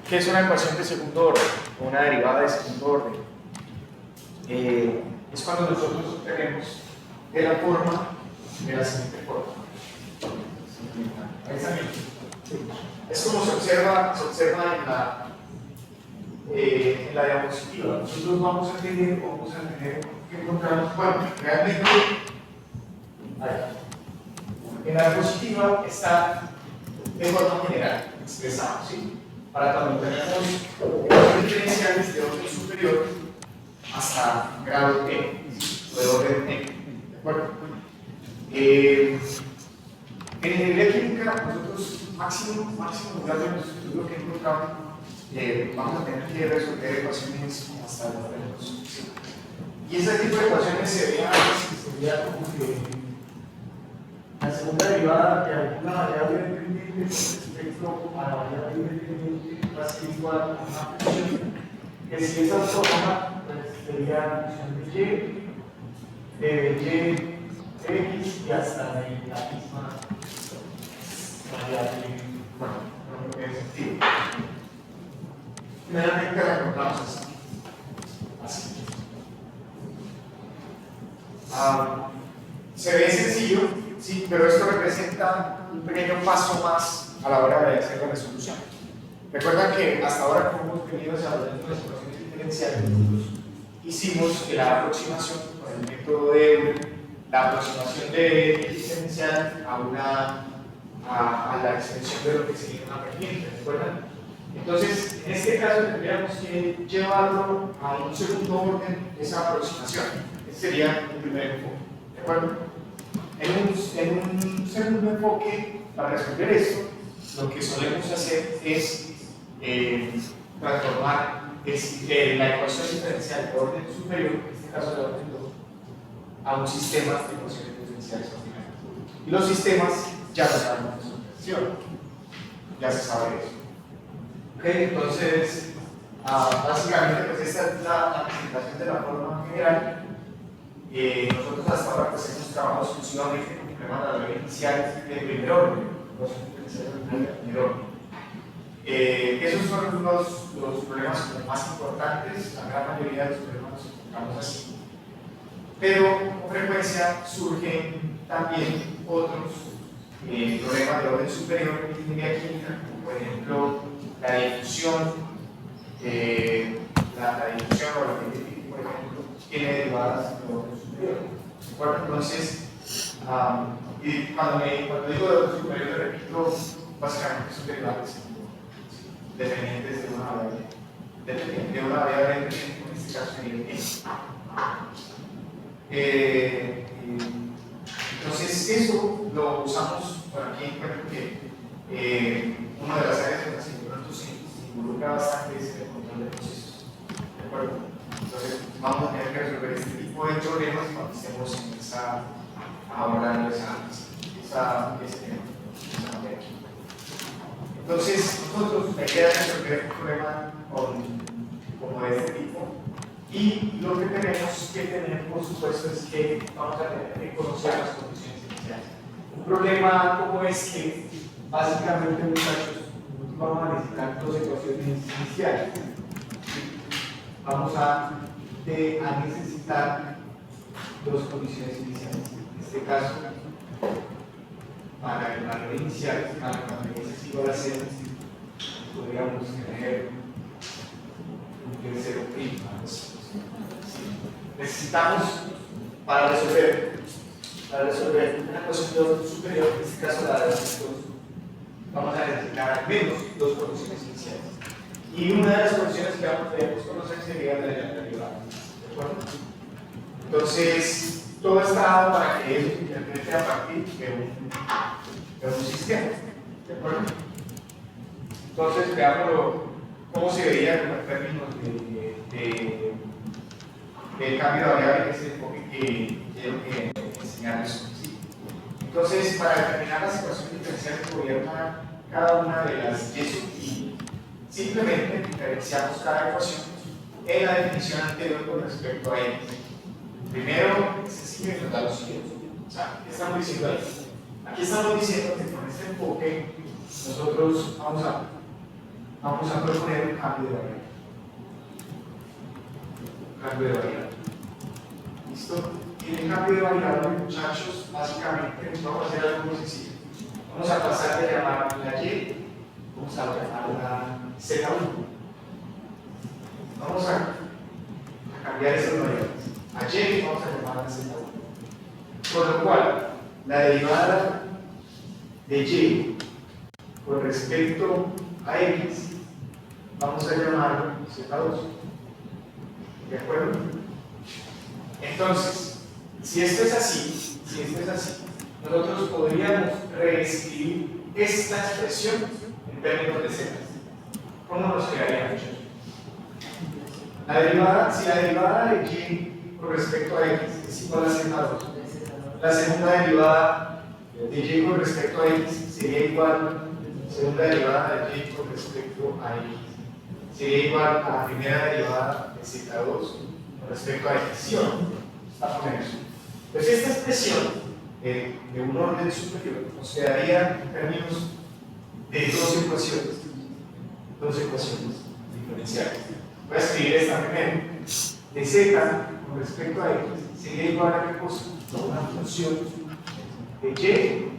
¿Qué es una ecuación de segundo orden? O una derivada de segundo orden. Es cuando nosotros obtenemos de la forma de la siguiente forma. Ahí está bien. Es como se observa en la diapositiva. Nosotros vamos a tener que encontrar, bueno, realmente, en la diapositiva está de forma general expresado, ¿sí? Para cuando tenemos diferenciales de orden superior hasta grado N, o de orden N, ¿de acuerdo? En ingeniería química, nosotros máximo lo que encontramos, vamos a tener que resolver ecuaciones hasta el orden 2. ¿Sí? Y ese tipo de ecuaciones sería como que la segunda derivada de alguna variable dependiente respecto a la variable independiente va a ser igual a una función que si es autónoma, pues sería la función de y x y hasta la misma variable, bueno, no tiene sentido. Generalmente la encontramos así. Se ve sencillo, sí, pero esto representa un pequeño paso más a la hora de hacer la resolución. Recuerdan que hasta ahora, como hemos venido desarrollando las ecuaciones diferenciales, hicimos la aproximación con el método de Euler, la aproximación de diferencial a la extensión de lo que sería una pendiente, ¿recuerdan? Entonces, en este caso tendríamos que llevarlo a un segundo orden, esa aproximación. Ese sería el primer enfoque, ¿de acuerdo? En un segundo enfoque, para resolver esto, lo que solemos hacer es transformar la ecuación diferencial de orden superior, en este caso de orden 2, a un sistema de ecuaciones diferenciales ordinarias. Y los sistemas ya lo sabemos de su expresión, ya se sabe eso. Okay, entonces, básicamente, pues esta es la presentación de la forma general. Nosotros hasta ahora pues, hemos trabajado exclusivamente con problemas de la ley inicial de primer orden, esos son los problemas como más importantes, la gran mayoría de los problemas los encontramos así. Pero con frecuencia surgen también otros problemas de orden superior en ingeniería química, como por ejemplo la difusión, la difusión o la científica, por ejemplo, tiene derivadas de orden superior. ¿De acuerdo? Entonces, y cuando digo de orden superior, le repito, básicamente son derivadas dependientes de una variable dependiente, en este caso sería el entonces, eso lo usamos, bueno, aquí encuentro que una de las áreas en las que de pronto se involucra bastante es el control de procesos. ¿De acuerdo? Entonces, vamos a tener que resolver este tipo de problemas cuando estemos en abordando esa materia. Entonces, nosotros la idea es resolver un problema como de este tipo. Y lo que tenemos que tener, por supuesto, es que vamos a tener que conocer las condiciones iniciales. Un problema como este, básicamente, muchachos, vamos a necesitar dos ecuaciones iniciales. Vamos a necesitar dos condiciones iniciales. En este caso, para el valor inicial, para cuando x es igual a 0, podríamos tener un 0'. Necesitamos, para resolver una ecuación de orden superior, en este caso la de los dos, vamos a necesitar al menos dos condiciones iniciales. Y una de las condiciones que debemos conocer sería la de la derivada. ¿De acuerdo? Entonces, todo está dado para que eso se interprete a partir de un sistema. ¿De acuerdo? Entonces, veámoslo cómo se vería en términos del cambio de variable, que es el enfoque que quiero enseñarles. ¿Sí? Entonces, para determinar las ecuaciones diferenciales gobierna cada una de las y simplemente diferenciamos cada ecuación en la definición anterior con respecto a n. Primero, es sencillo y nos da lo siguiente. O sea, ¿qué estamos diciendo ahí? Aquí estamos diciendo que con este enfoque nosotros vamos a proponer un cambio de variable. Cambio de variable. ¿Listo? Y en el cambio de variable, muchachos, básicamente vamos a hacer algo muy sencillo. Vamos a pasar de llamar la Y, vamos a llamarla Z1. Vamos a cambiar esas variables. A Y vamos a llamarla Z1. Con lo cual, la derivada de Y con respecto a X, vamos a llamarlo Z2. ¿De acuerdo? Entonces, si esto es así, nosotros podríamos reescribir esta expresión en términos de Z. ¿Cómo nos quedaría, muchachos? Si la derivada de Y con respecto a X es igual a Z2, la segunda derivada de Y con respecto a X sería igual, segunda derivada de Y con respecto a X sería igual a la primera derivada de Z2 con respecto a X. ¿Sí o no? Está con eso. Pues esta expresión de un orden superior nos quedaría en términos de dos ecuaciones diferenciales. Voy a escribir esta primero. De Z con respecto a X sería igual a qué cosa? A una función de Y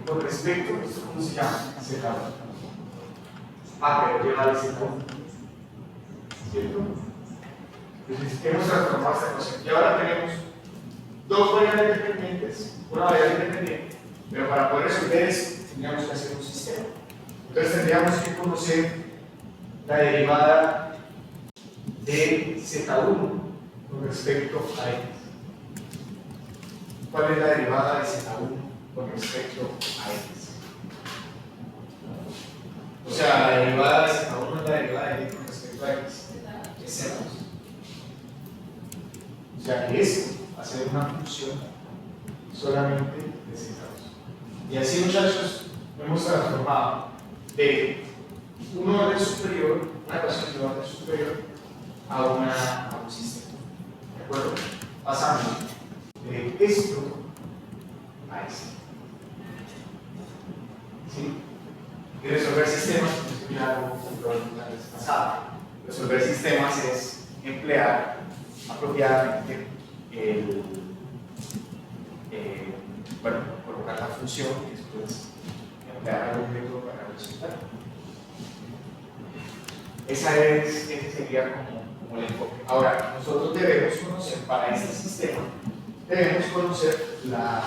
con respecto, ¿esto cómo se llama? Z1. Pero lleva de Z1. ¿Cierto? Entonces hemos transformado esta ecuación. Y ahora tenemos dos variables dependientes, una variable independiente, pero para poder resolver eso tendríamos que hacer un sistema. Entonces tendríamos que conocer la derivada de Z1 con respecto a X. ¿Cuál es la derivada de Z1 con respecto a X? O sea, la derivada de Z1 es la derivada de X con respecto a X. Es Z2. O sea que esto va a ser una función solamente de Z2. Y así, muchachos, hemos transformado de un orden superior, una ecuación de orden superior, a un sistema. ¿De acuerdo? Pasando de esto a esto. ¿Sí? Y resolver sistemas, pues ya lo comprobamos la vez pasada. Resolver sistemas es emplear apropiadamente colocar la función y después emplear algún método para resolver. Ese sería como el enfoque. Ahora, nosotros debemos conocer, para este sistema, debemos conocer las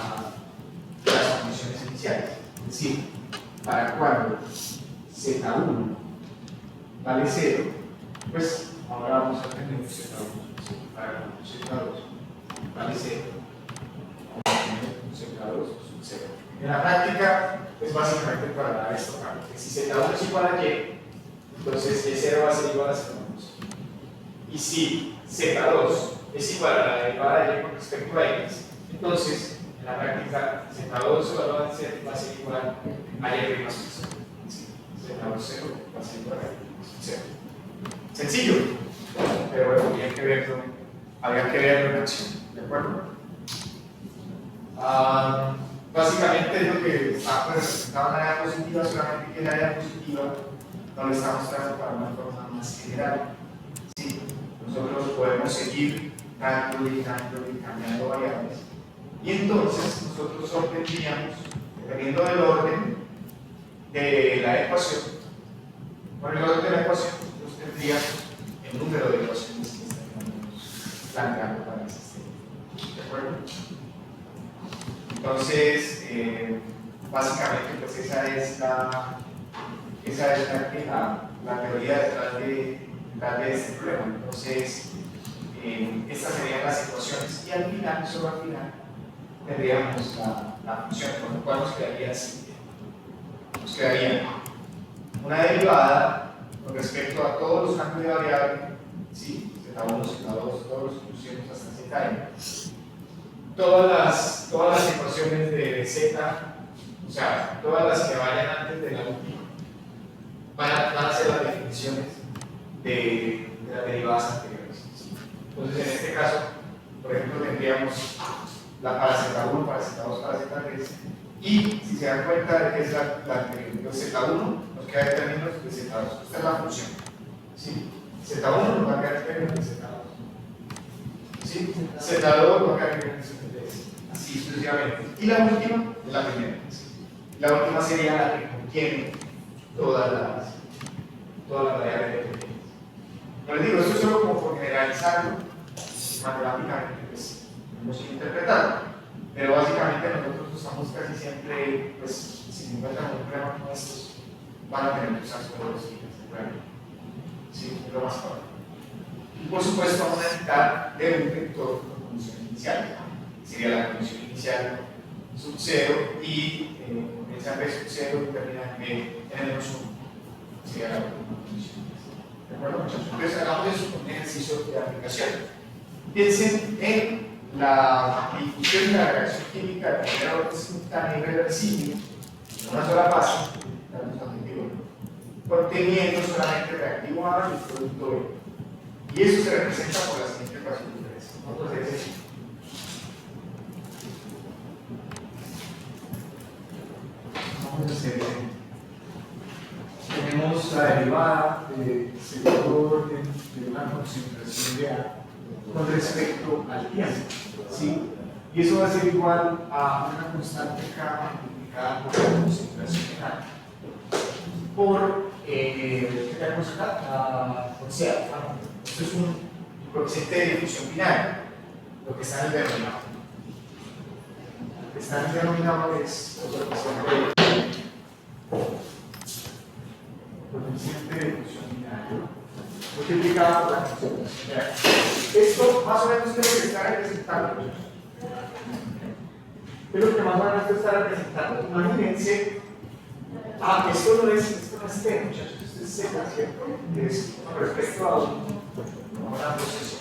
condiciones iniciales. Es decir, para cuando Z1 vale 0, pues ahora vamos a tener un Z1. Para cuando Z2 vale 0, vamos a tener un Z2 un 0. En la práctica, es básicamente para dar esto acá. Si Z1 es igual a Y, entonces E0 va a ser igual a Z2. Y si Z2 es igual a la derivada de Y con respecto a X, entonces en la práctica Z2 va a ser igual a Y más 1. Z2 0 va a ser igual a Y más 0. Sencillo, pero bueno, había que verlo en acción, ¿de acuerdo? Básicamente es lo que está representado en la área positiva, solamente que en la área positiva no lo estamos tratando para una forma más general. ¿Sí? Nosotros podemos seguir dando y cambiando variables, y entonces nosotros obtendríamos, dependiendo del orden de la ecuación, con el orden de la ecuación, nosotros tendríamos el número de ecuaciones que estaríamos planteando para el sistema. ¿De acuerdo? Entonces, básicamente, pues esa es la teoría detrás de este problema. Entonces, estas serían las ecuaciones, y al final, solo al final, tendríamos la función, con lo cual nos quedaría así. Nos quedaría una derivada con respecto a todos los cambios de variable, ¿sí? Z1, Z2, todos los que pusimos hasta Zn. Todas las ecuaciones de Z, o sea, todas las que vayan antes de la última, van a ser las definiciones de las derivadas anteriores. Entonces, en este caso, por ejemplo, tendríamos la para Z1, para Z2, para Z3, y si se dan cuenta de que es la anterior, entonces Z1 nos queda en términos de Z2. Esta es la función. ¿Sí? Z1 nos va a quedar en términos de Z2. ¿Sí? Z2 nos va a quedar en términos de Z3. Así sucesivamente. Y la última es la primera. ¿Sí? La última sería la que contiene todas las variables dependientes. No les digo, esto es solo como por generalizarlo, matemáticamente pues podemos ir interpretando, pero básicamente nosotros usamos casi siempre, pues si encuentran un problema como estos, van a tener que usar solo los signos, ¿sí? Es lo más probable. Y por supuesto vamos a necesitar de un vector con condición inicial, ¿no? Sería la condición inicial sub 0 y esa vez sub 0 determina que tenemos 1, sería la última condición. ¿De acuerdo, muchachos? Entonces hagamos eso con un ejercicio de aplicación. Piensen en la difusión de la reacción química de primera orden simultánea irreversible en una sola fase, conteniendo solamente el reactivo A y el producto B. Y eso se representa por la siguiente ecuación diferencial. Vamos a hacer eso. Vamos a hacer tenemos la derivada de segundo orden de una concentración de A con respecto al tiempo, ¿sí? Y eso va a ser igual a una constante K multiplicada por la concentración en A por ¿qué tenemos acá? Por C. Esto es un coeficiente de difusión binario, lo que está en el denominador. Lo que está en el denominador es el coeficiente de difusión binario multiplicado por la concentración de A. Esto más o menos es lo que está representando. ¿Qué es lo que más o menos está representando? Imagínense, esto no es T, muchachos, esto es Z, ¿cierto? Es con respecto a una proceso.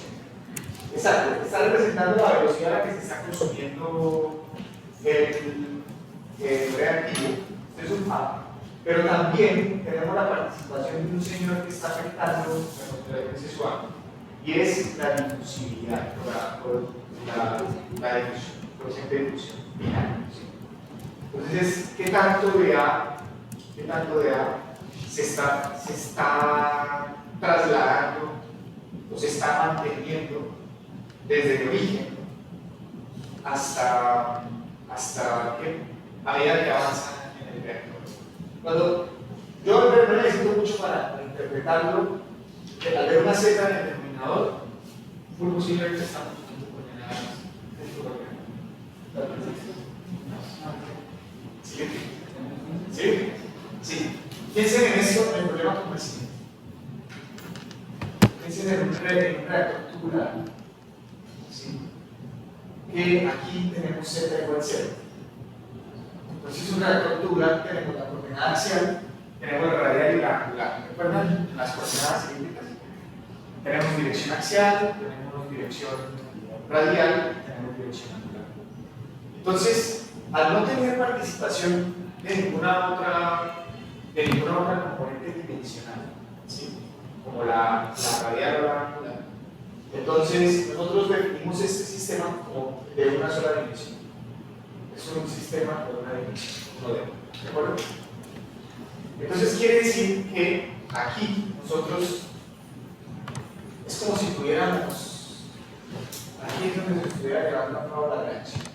Exacto, está representando la velocidad a la que se está consumiendo el reactivo. Esto es un A. Pero también tenemos la participación de un señor que está afectando la frecuencia suave, y es la difusividad, la difusión, el coeficiente de difusión binario. Entonces, ¿qué tanto de A se está trasladando o se está manteniendo desde el origen hasta ¿qué? A medida que avanza en el reactor? Cuando yo no necesito mucho para interpretarlo, que al ver una Z en el denominador, muy posiblemente estamos coordenadas ¿Sí? Sí. Piensen en esto, en el problema como el siguiente. Piensen en un reactor tubular. ¿Sí? Que aquí tenemos Z igual a 0. Entonces, un reactor tubular tenemos la coordenada axial, tenemos la radial y la angular. ¿Recuerdan las coordenadas cilíndricas? Tenemos dirección axial, tenemos dirección radial, tenemos dirección angular. Entonces, al no tener participación de ninguna otra componente dimensional, ¿sí? Como la radial o la angular, entonces nosotros definimos este sistema como de una sola dimensión. Es un sistema de una dimensión, ¿de acuerdo? Entonces quiere decir que aquí nosotros es como si tuviéramos, aquí es donde se estuviera llevando a cabo la reacción, ¿sí?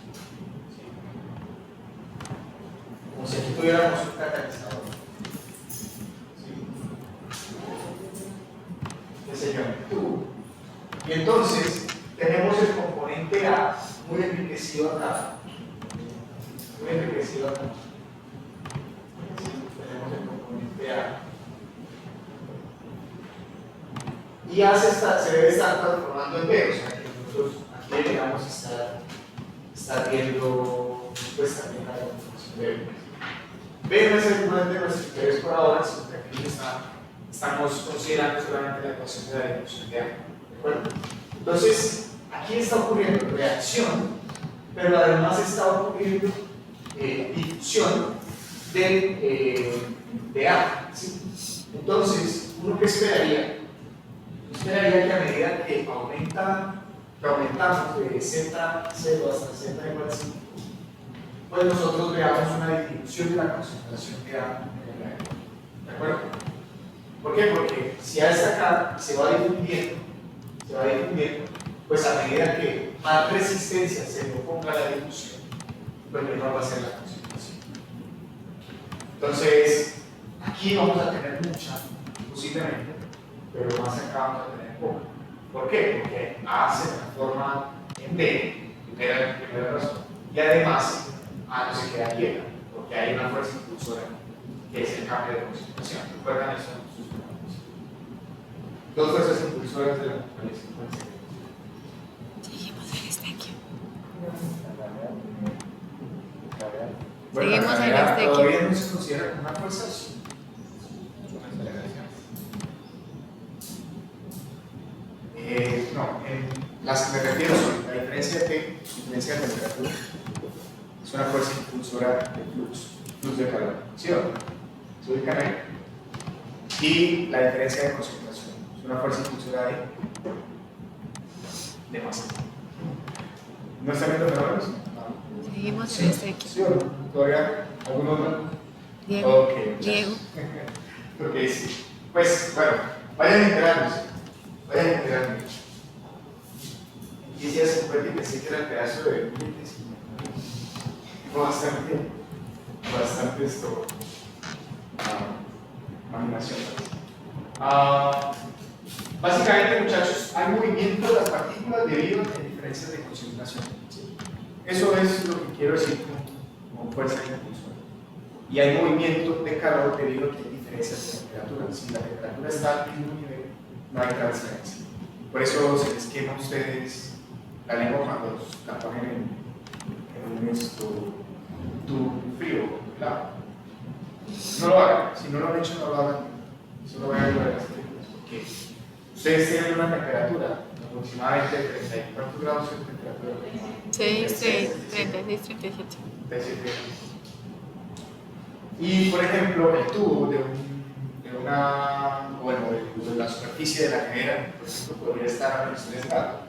Como si aquí tuviéramos un catalizador, ¿sí? Que se llama tubo. Y entonces tenemos el componente A muy enriquecido acá. Muy enriquecido acá. Tenemos el componente A. Y A se debe estar transformando en B, o sea que nosotros aquí deberíamos estar viendo pues también la transformación de B. B no es el de nuestro interés por ahora, sino que aquí estamos considerando solamente la ecuación de la difusión de A. ¿De acuerdo? Entonces, aquí está ocurriendo reacción, pero además está ocurriendo difusión de A. ¿Sí? Entonces, ¿uno qué esperaría? Esperaría que a medida que aumentamos de Z0 hasta Z igual a 5, pues nosotros veamos una disminución de la concentración de A en el reactor. ¿De ¿De acuerdo? ¿Por qué? Porque si a esta acá se va difundiendo, pues a medida que más resistencia se le oponga a la difusión, pues menor va a ser la concentración. Entonces, aquí vamos a tener mucha, posiblemente, pero más acá vamos a tener poca. ¿Por qué? Porque A se transforma en B, primera razón, y además A no se queda quieta, porque hay una fuerza impulsora que es el cambio de concentración. ¿Recuerdan eso? Dos fuerzas impulsoras de la naturaleza. Seguimos en este aquí. Bueno, Seguimos en gravedad este todavía aquí. no se considera como una fuerza. Sí. No, en las que me refiero son la diferencia de T, diferencia de temperatura, es una fuerza impulsora de flux de calor, ¿sí o no? ¿Se ubican ahí? Y la diferencia de concentración, es una fuerza impulsora de masa. ¿No están viendo fenómenos? No. Seguimos en este aquí. ¿Sí o no? ¿Todavía algún otro? Diego. Ok, Diego. Porque sí. Pues, bueno, vayan enterándose. Y si hace un que pensé que era el pedazo de billetes. Bastante esto. Imaginación. Básicamente, muchachos, hay movimiento de las partículas debido a diferencias de concentración. ¿Sí? Eso es lo que quiero decir con fuerza de impulsor. Y hay movimiento de calor debido a que hay diferencias de temperatura. Si la temperatura está al mismo nivel, no hay transferencia. Por eso se les quema a ustedes la lengua cuando la ponen en un tubo frío, claro. No lo hagan, si no lo han hecho, no lo hagan. Solo voy a ver las películas, porque ustedes tienen una temperatura aproximadamente de 30 y ¿cuántos grados es la temperatura? 36, 37. Y por ejemplo, el tubo de la superficie de la nevera, por ejemplo, podría estar a menos 3 grados.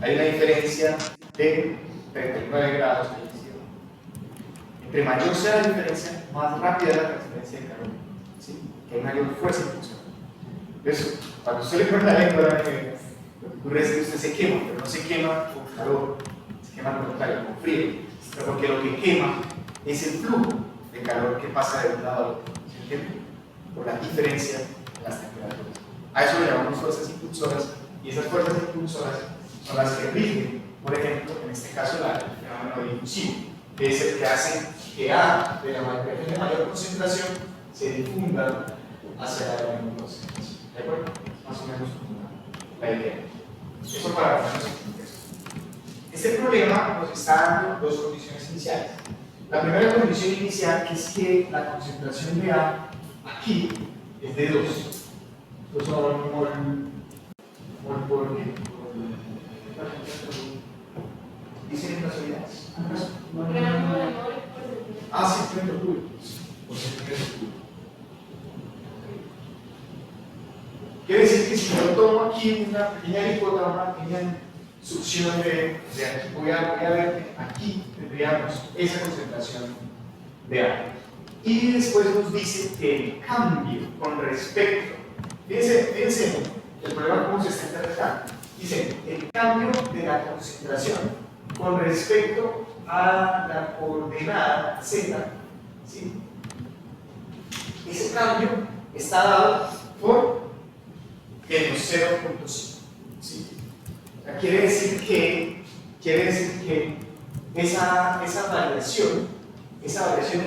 Hay una diferencia de 39 grados de emisión. Entre mayor sea la diferencia, más rápida es la transferencia de calor, ¿sí? Que hay mayor fuerza impulsora. Entonces, cuando usted le pone la lengua a la nevera, lo que ocurre es que usted se quema, pero no se quema con calor, se quema con contrario, con frío. Pero porque lo que quema es el flujo de calor que pasa de un lado al otro, ¿se entiende? Por la diferencia en las temperaturas. A eso le llamamos fuerzas impulsoras, y esas fuerzas impulsoras son las que rigen, por ejemplo, en este caso, el fenómeno difusivo, que es el que hace que A de la mayor concentración se difunda hacia la de menor concentración. ¿De acuerdo? Más o menos la idea. Eso para ponernos en contexto. Este problema nos está dando dos condiciones iniciales. La primera condición inicial es que la concentración de A aquí es de 2. Estos son mol por dicen las unidades. Centímetro cúbico. Por centímetro cúbico. Quiere decir que si yo tomo aquí una pequeña alícuota, una pequeña succión de aquí, voy a ver que aquí tendríamos esa concentración de agua. Y después nos dice que el cambio con respecto, fíjense el problema cómo se está interpretando. Dice el cambio de la concentración con respecto a la coordenada Z, ¿sí? Ese cambio está dado por menos 0.5, ¿sí? O sea, quiere decir que esa variación es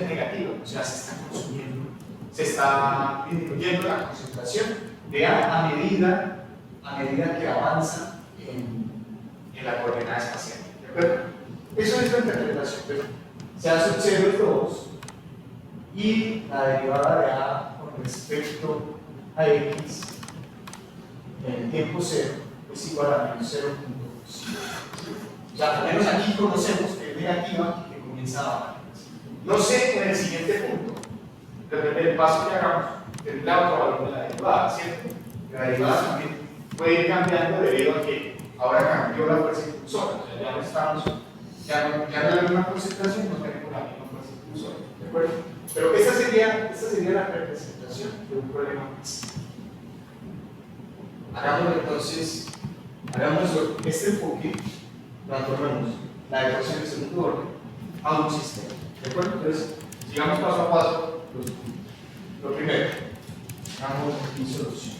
negativa, o sea, se está consumiendo, se está disminuyendo la concentración de A a medida que avanza en la coordenada espacial. ¿De acuerdo? Eso es la interpretación. Pero se hace un 0 es 2 y la derivada de A con respecto a X en el tiempo 0 es igual a menos 0.5. O sea, al menos aquí conocemos que es negativa y que comienza a bajar. No sé en el siguiente punto, depende del paso que hagamos, tendrá otro valor de la derivada, ¿cierto? La derivada también puede ir cambiando debido a que ahora cambió la fuerza impulsora. O sea, ya no estamos, ya no hay la misma concentración, no tenemos la misma fuerza impulsora. ¿De acuerdo? Pero esta sería la representación de un problema más. Hagámoslo entonces, hagamos este enfoque, transformemos la ecuación de segundo orden a un sistema. ¿De acuerdo? Entonces, sigamos paso a paso. Lo primero, hagamos aquí solución.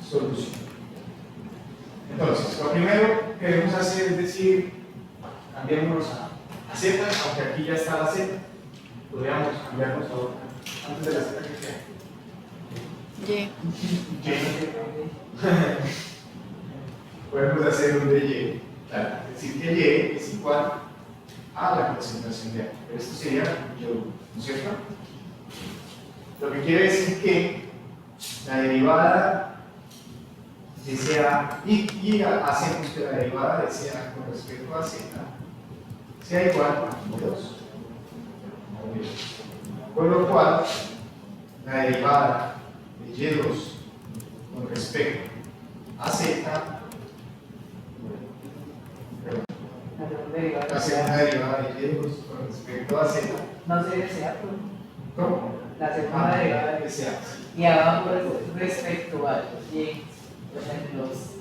Solución. Entonces, lo primero que queremos hacer es decir, cambiémonos a Z, aunque aquí ya está la Z, podríamos cambiarnos a otra, antes de la Z que sea. Y. Podemos hacer un de Y, claro, es decir que Y es igual a la representación de A, pero esto sería Y, ¿no es cierto? Lo que quiere decir que la derivada de CA y hacemos que la derivada de CA con respecto a Z sea igual a 2. Por lo cual, la derivada de Y2 con respecto a Z, la segunda derivada de Y2 con respecto a Z, No se desea, ¿cómo? la segunda derivada de CA. y abajo respecto a y los.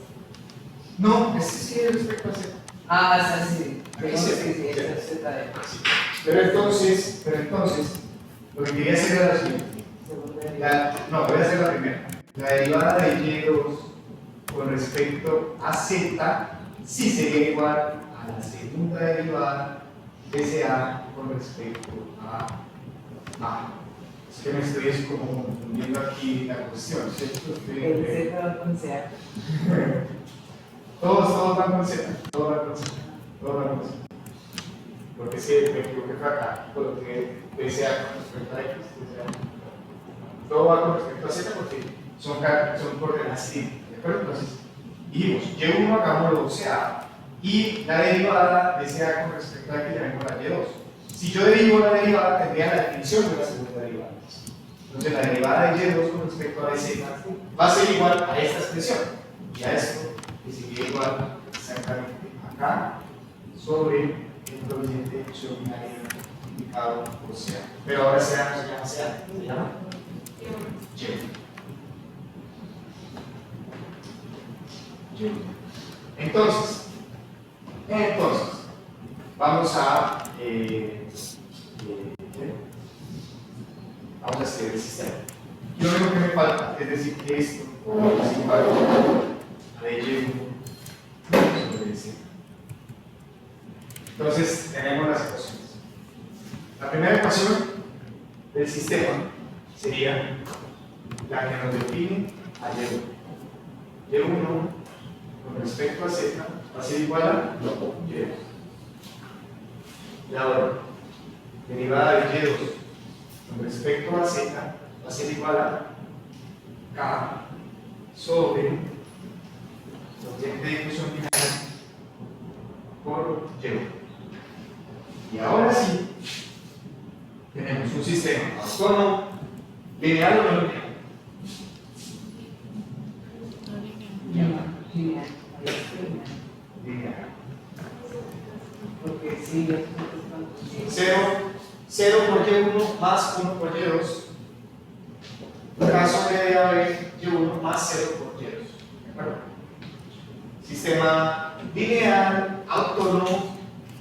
No, este sí es respecto a Z. Ah, esa sí. Aquí Sí, sí. sí, esa es la de Pero entonces, lo que quería hacer era lo siguiente. segunda derivada. No, voy a hacer la primera. La derivada de Y2 con respecto a Z sí sería igual a la segunda derivada de CA con respecto a A. Es que me estoy como confundiendo aquí la cuestión, ¿cierto? El Z con sea. Todos van con Z, todos van con Z, todos van con Z. Porque si me equivoqué fue acá, porque DCA con respecto a X, todo va con respecto a Z porque son coordenadas simples, ¿de acuerdo? Entonces, dijimos, Y1 hagámoslo CA y la derivada de CA con respecto a X llamémosla Y2. Si yo derivo la derivada, tendría la definición de la segunda derivada. Entonces, la derivada de Y2 con respecto a DZ va a ser igual a esta expresión y a esto, que sería igual exactamente acá sobre el coeficiente extraordinario indicado por CA. Pero ahora CA no se llama CA, se llama Y. Entonces, vamos a escribir el sistema. Lo único que me falta es decir que esto es igual a de Y1 sobre Z. Entonces, tenemos las ecuaciones. La primera ecuación del sistema sería la que nos define a Y1. Y1 con respecto a Z va a ser igual a Y2. Y ahora, derivada de Y2 con respecto a Z va a ser igual a K sobre la de difusión binaria por Y. Y ahora sí, tenemos un sistema autónomo, lineal o no lineal. Lineal. Lineal. Porque sí, yo 0 por Y1 más 1 por Y2. K sobre AB Y1 más 0 por Y2. ¿De acuerdo? Sistema lineal, autónomo,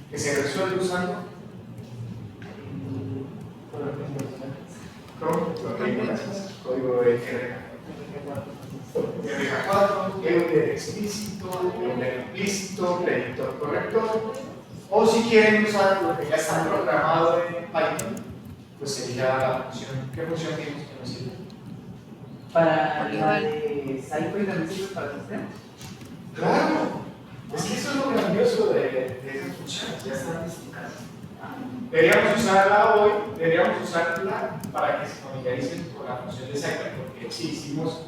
que se resuelve usando código de RK4, EULER explícito, EULER implícito, predictor corrector. O si quieren usar lo que ya está programado en Python, pues sería la función. ¿Qué función tienes que nos sirve? para la de Cypher también sirve para el sistema. Claro, es que eso es lo grandioso de esas funciones, ya están listadas. Deberíamos usarla para que se familiaricen con la función de Cypher, porque sí, hicimos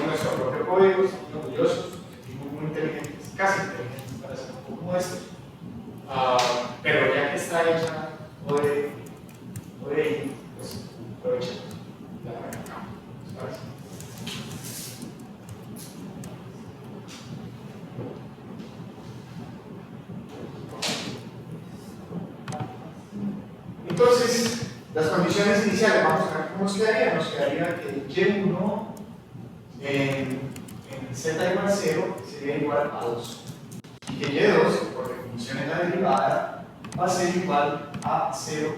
nuestro propio código, estamos orgullosos, sentimos muy inteligentes, casi inteligentes para hacer un poco como esto. Pero ya que está hecha puede ir, pues aprovechemos. La arrancamos, ¿les parece? Entonces, las iniciales, vamos a ver cómo nos quedaría. Nos quedaría que y1 en z igual a 0 sería igual a 2. Y que y2, porque funciona en la derivada, va a ser igual a 0,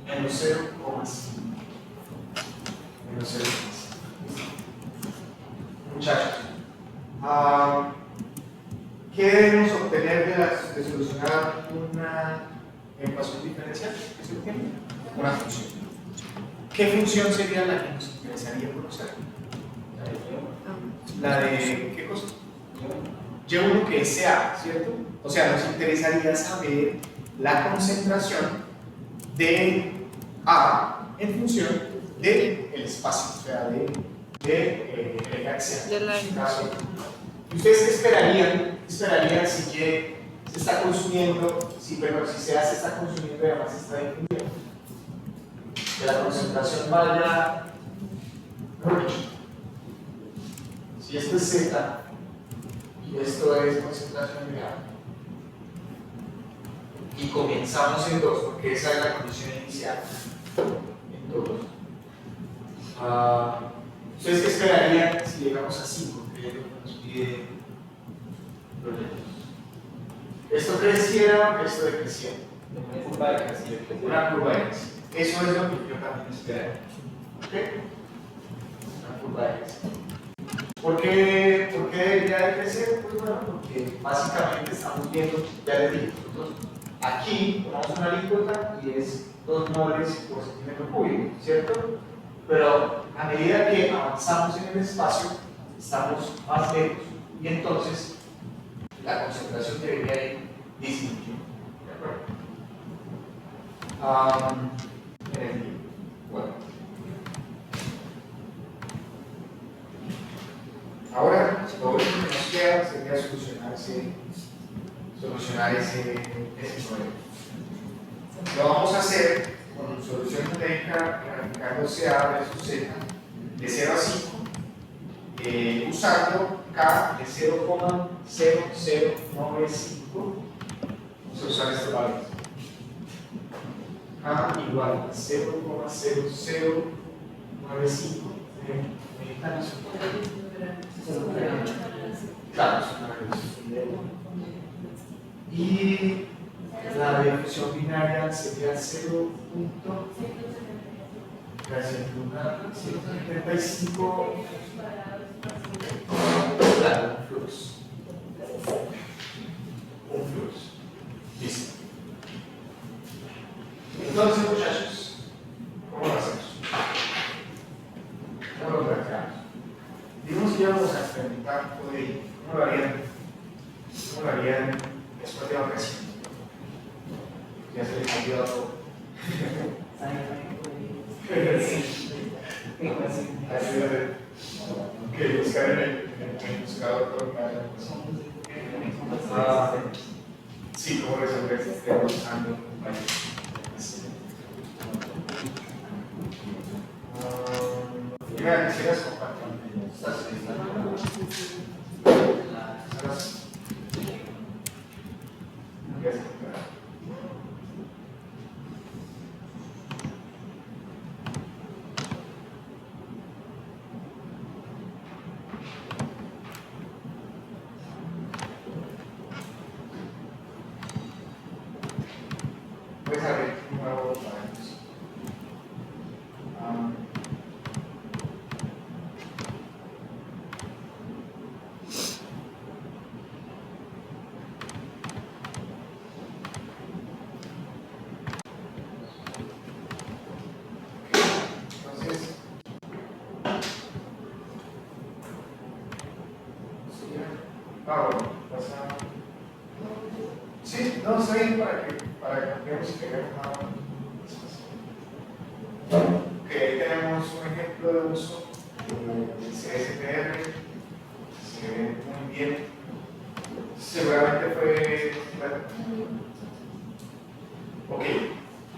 menos 0,5. Menos 0,5. Muchachos, ¿qué debemos obtener de solucionar una ecuación diferencial? ¿Qué se obtiene? Una función. ¿Qué función sería la que nos interesaría conocer? La de ¿qué cosa? Y1 que es CA, ¿cierto? O sea, nos interesaría saber la concentración de A en función del espacio, o sea, del axial. De la ¿Ustedes qué esperarían? ¿Esperarían si Y se está consumiendo, si CA se está consumiendo y además se está difundiendo? Que la concentración vaya. Si esto es Z y esto es concentración de A, y comenzamos en 2, porque esa es la condición inicial, en 2. ¿Ustedes qué esperarían si llegamos a 5? Que es lo que nos pide Proyectos. ¿Esto creciera o esto decreciera? Una curva de crecimiento. Una curva de crecimiento. Eso es lo que yo también esperaría. ¿Ok? Una curva de crecimiento. ¿Por qué debería de crecer? Pues bueno, porque básicamente estamos viendo, ya les dije, nosotros aquí tomamos una alícuota y es 2 moles por centímetro cúbico, ¿cierto? Pero a medida que avanzamos en el espacio, estamos más lejos y entonces la concentración debería ir disminuyendo. ¿De acuerdo? Energía. Bueno. Ahora, lo único que nos queda sería solucionar ese problema. Lo vamos a hacer con solución numérica graficando CA versus Z de 0 a 5, usando K de 0,0095. Vamos a usar estos valores. K igual a 0,0095. Claro, es una reducción. Y la difusión binaria sería 0.175. Claro, un flux. Listo. Entonces, muchachos, ¿cómo lo hacemos? ¿Cómo lo planteamos? Digamos que ya vamos a experimentar todo ello. ¿Cómo lo harían? ¿Cómo lo harían después de vacaciones? Ya se les ha olvidado todo. Que buscar en el buscador todo para sí, cómo resolver este tema usando quisieras compartir. ¿Estás puedes abrir un nuevo paréntesis. Bueno, sí, no, está bien para que veamos si queremos nada más. Ok, ahí tenemos un ejemplo de uso del CSPR, se ve muy bien. Seguramente fue. Ok,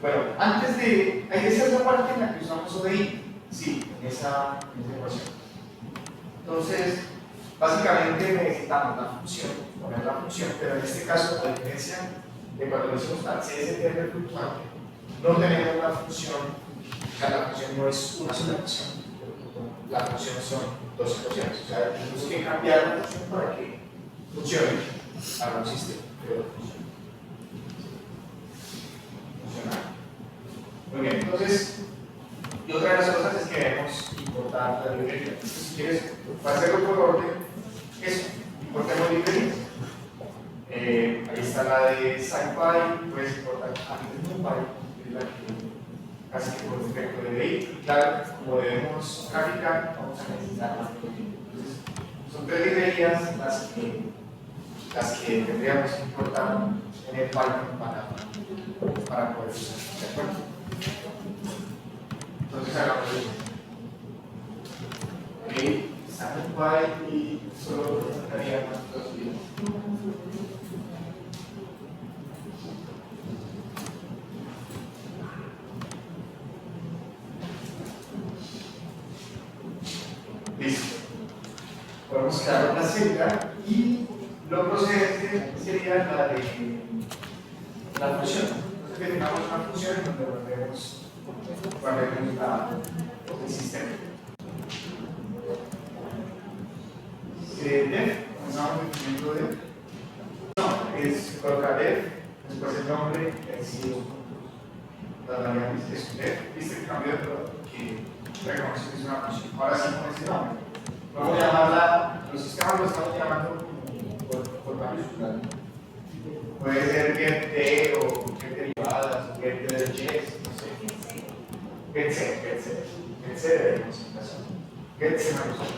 bueno, antes de. Hay que hacer la parte en la que usamos ODI, sí, en esa ecuación. Entonces, básicamente necesitamos la función, poner la función, pero en este caso, a diferencia de cuando lo hicimos al CSPR fluctuante, no tenemos una función, o sea, la función no es una sola función, la función son dos ecuaciones, o sea, tenemos que cambiar la función para que funcione para un sistema de dos funciones. Funcional. Muy bien, entonces, y otra de las cosas es que debemos importar la librería. Entonces, si quieres, para hacerlo por orden, eso, importemos librerías. Ahí está la de SciPy, puedes importar antes de NumPy, que es la que casi que por defecto debe ir. Y claro, como debemos graficar, vamos a necesitar más librerías. Entonces, son tres librerías las que tendríamos que importar en el Python para poder usar. ¿De acuerdo? Entonces hagamos eso. Ok, SciPy y solo necesitaríamos dos videos. Listo. Podemos crear una celda y lo procedente sería la de la función. Entonces definamos una función en donde guardemos el sistema. Def, comenzamos definiendo def. No, es colocar def, después el nombre, el las variables es un def. Viste el cambio de producto que reconoce que es una función. Ahora sí con ese nombre. Vamos a llamarla, los sistemas lo estamos llamando por mayúsculas. Puede ser get de o get derivadas o get de yes, no sé. Get C de representación. Get C mayúscula.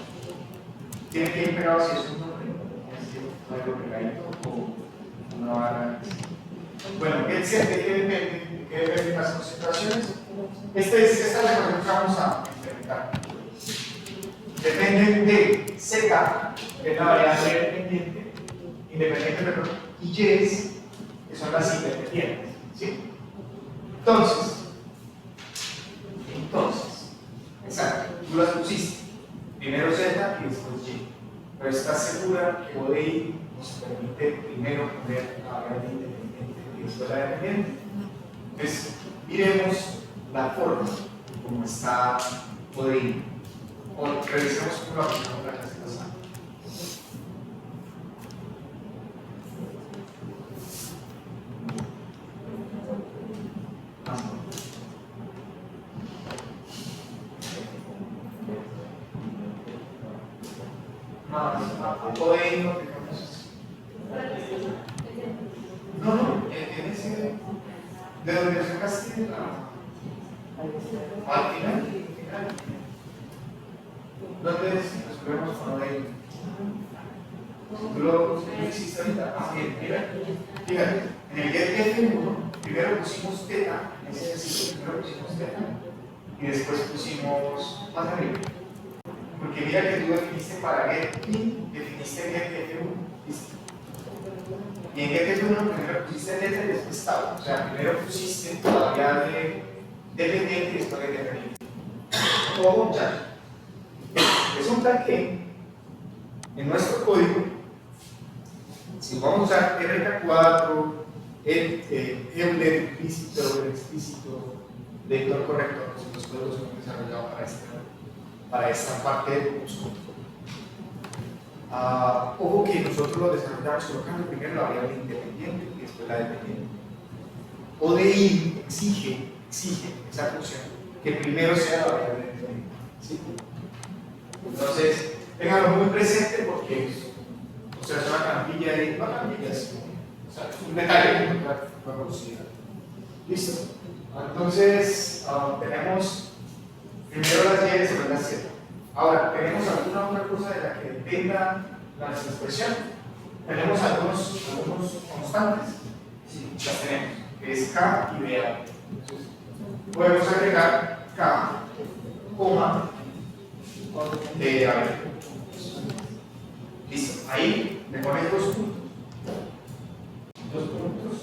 Tiene que ir pegado si es un nombre, algo pegadito o una barra. Bueno, get C de qué depende las concentraciones. Esta es la ecuación que vamos a implementar. Depende de Z, que es la variable independiente, perdón, y Y, que son las independientes. ¿Sí? Entonces, exacto, tú las pusiste. Primero Z y después Y. Pero estás segura que ODI nos permite primero poner la variable independiente y después la dependiente. Entonces, miremos la forma como está ODI. O revisemos cómo lo aplicamos la clase pasada. ODI no tenemos eso. No, en ese. ¿De dónde sacaste al final? ¿Dónde resolvemos con ODI? ¿Tú lo hiciste ahorita? Ah, bien, mira. Fíjate, en el get F1 primero pusimos teta, en ese ejercicio primero pusimos teta y después pusimos más arriba. Porque mira que tú definiste para get y definiste get F1, ¿viste? Y en get F1 primero pusiste teta y después tabla. O sea, primero pusiste la variable dependiente y después get dependiente. Todo muchacho. Resulta que en nuestro código, si vamos a usar RK4, Euler implícito, Euler explícito, lector corrector, pues los códigos son desarrollados para esta parte del curso. Ojo que nosotros lo desarrollamos colocando primero la variable independiente y después la dependiente. ODI exige esa función que primero sea la variable independiente. ¿Sí? Entonces, ténganlo muy presente porque o sea, es una trampilla de trampillas. O sea, es un detalle que no considera. Listo. Entonces, tenemos primero las Y y después las Z. Ahora, ¿tenemos alguna otra cosa de la que dependa nuestra expresión? Tenemos algunos constantes. Sí, las tenemos, que es K y BA. Entonces, podemos agregar K, coma, de A. Listo, ahí me pones 2 puntos. 2 puntos.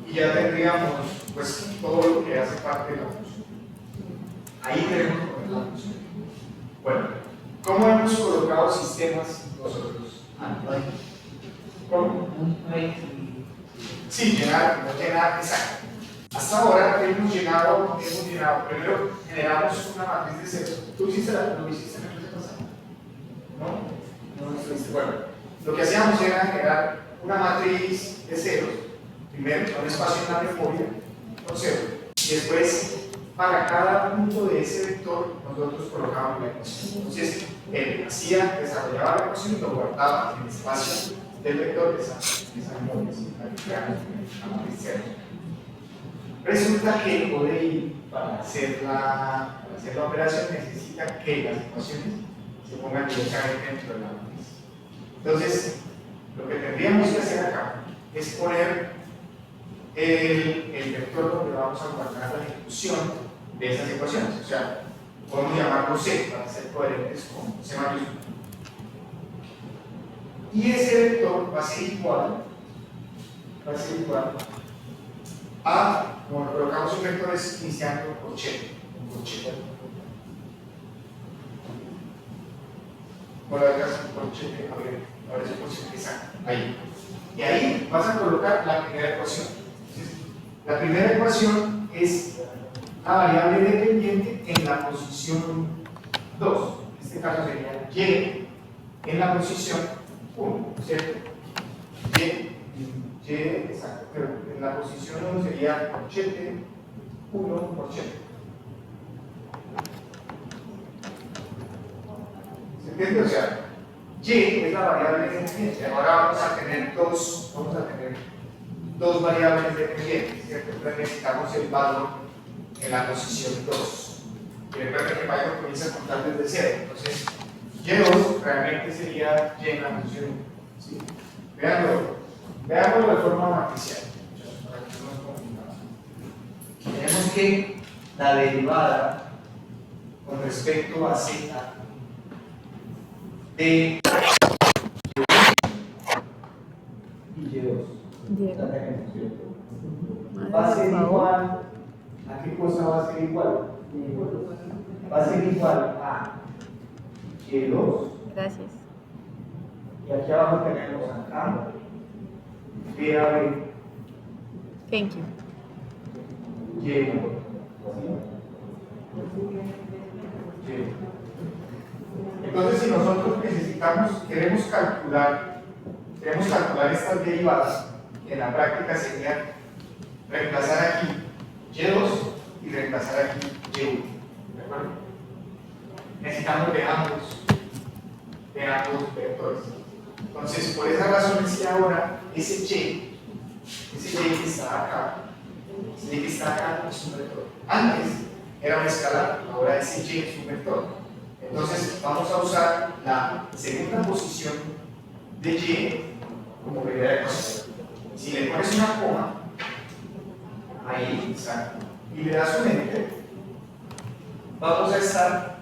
Y ya tendríamos pues todo lo que hace parte de la función. Ahí tenemos que poner la función. Bueno, ¿cómo hemos colocado sistemas nosotros? ¿Cómo? Sí, no llenar, exacto. Hasta ahora hemos llenado, primero generamos una matriz de ceros. ¿Tú lo hiciste en la clase pasada? ¿No? No estuviste. Bueno, lo que hacíamos era generar una matriz de ceros, primero, un espacio en la memoria, con cero, y después, para cada punto de ese vector, nosotros colocábamos la ecuación. Entonces, él desarrollaba la ecuación y lo guardaba en el espacio del vector de esa memoria, la matriz cero. Resulta que el ODI, para hacer la operación, necesita que las ecuaciones se pongan directamente dentro de la matriz. Entonces, lo que tendríamos que hacer acá es poner el vector donde vamos a guardar la ejecución de esas ecuaciones. O sea, podemos llamarlo C para ser coherentes con C mayúscula. Y ese vector va a ser igual a, como colocamos un vector es iniciando por corchete. Por la casa corchete, a ver si corchete exacto, ahí. Y ahí vas a colocar la primera ecuación. Entonces, la primera ecuación es la variable dependiente en la posición 2. En este caso sería y en la posición 1, ¿cierto? Y, exacto, pero en la posición 1 sería corchete 1, corchete. ¿Se entiende? O sea, y es la variable dependiente. Ahora vamos a tener dos variables dependientes, ¿cierto? Entonces necesitamos el valor en la posición 2. Y recuerden que Python comienza a contar desde 0. Entonces, y2 realmente sería y en la posición 1. ¿Sí? Veámoslo de forma matricial. Tenemos que la derivada con respecto a z de y2 va a ser igual ¿a qué cosa va a ser igual? Va a ser igual a y2. Gracias. Y aquí abajo tenemos acá BAB Thank you. Y1. Entonces, si nosotros queremos calcular estas derivadas, en la práctica sería reemplazar aquí y2 y reemplazar aquí y1. ¿De acuerdo? Necesitamos de ambos vectores. Entonces, por esa razón es que ahora ese y que está acá, es un vector. Antes era un escalar, ahora ese y es un vector. Entonces, vamos a usar la segunda posición de y como primera ecuación. Si le pones una coma, ahí, exacto, y le das un enter, vamos a estar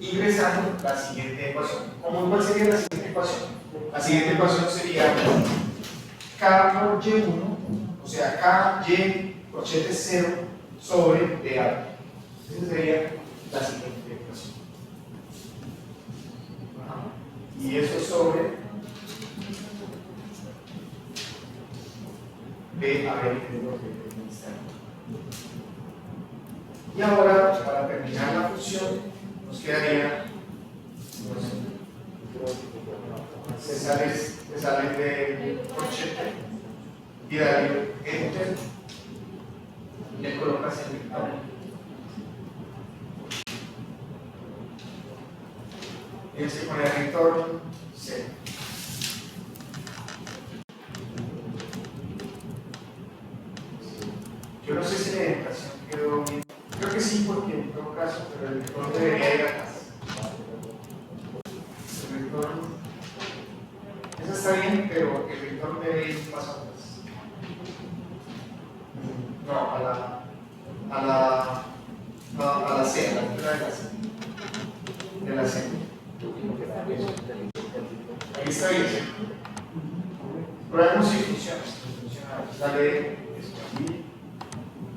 ingresando la siguiente ecuación. ¿Cuál sería la siguiente ecuación? La siguiente ecuación sería K por Y1, o sea, K, Y, corchete 0 sobre BA. Esa sería la siguiente ecuación. Y eso sobre BA. Y ahora, para terminar la función, nos quedaría se sale de corchete y darle enter y le colocas el vector. Tienes que poner vector 0. Yo no sé si la orientación quedó bien. Creo que sí, porque en todo caso, pero el vector debería ir atrás. El vector, eso está bien, pero el vector debe ir un paso atrás. No, a la C, a la altura de la C. De la C. Ahí está bien. Probemos si funciona. Sale esto aquí,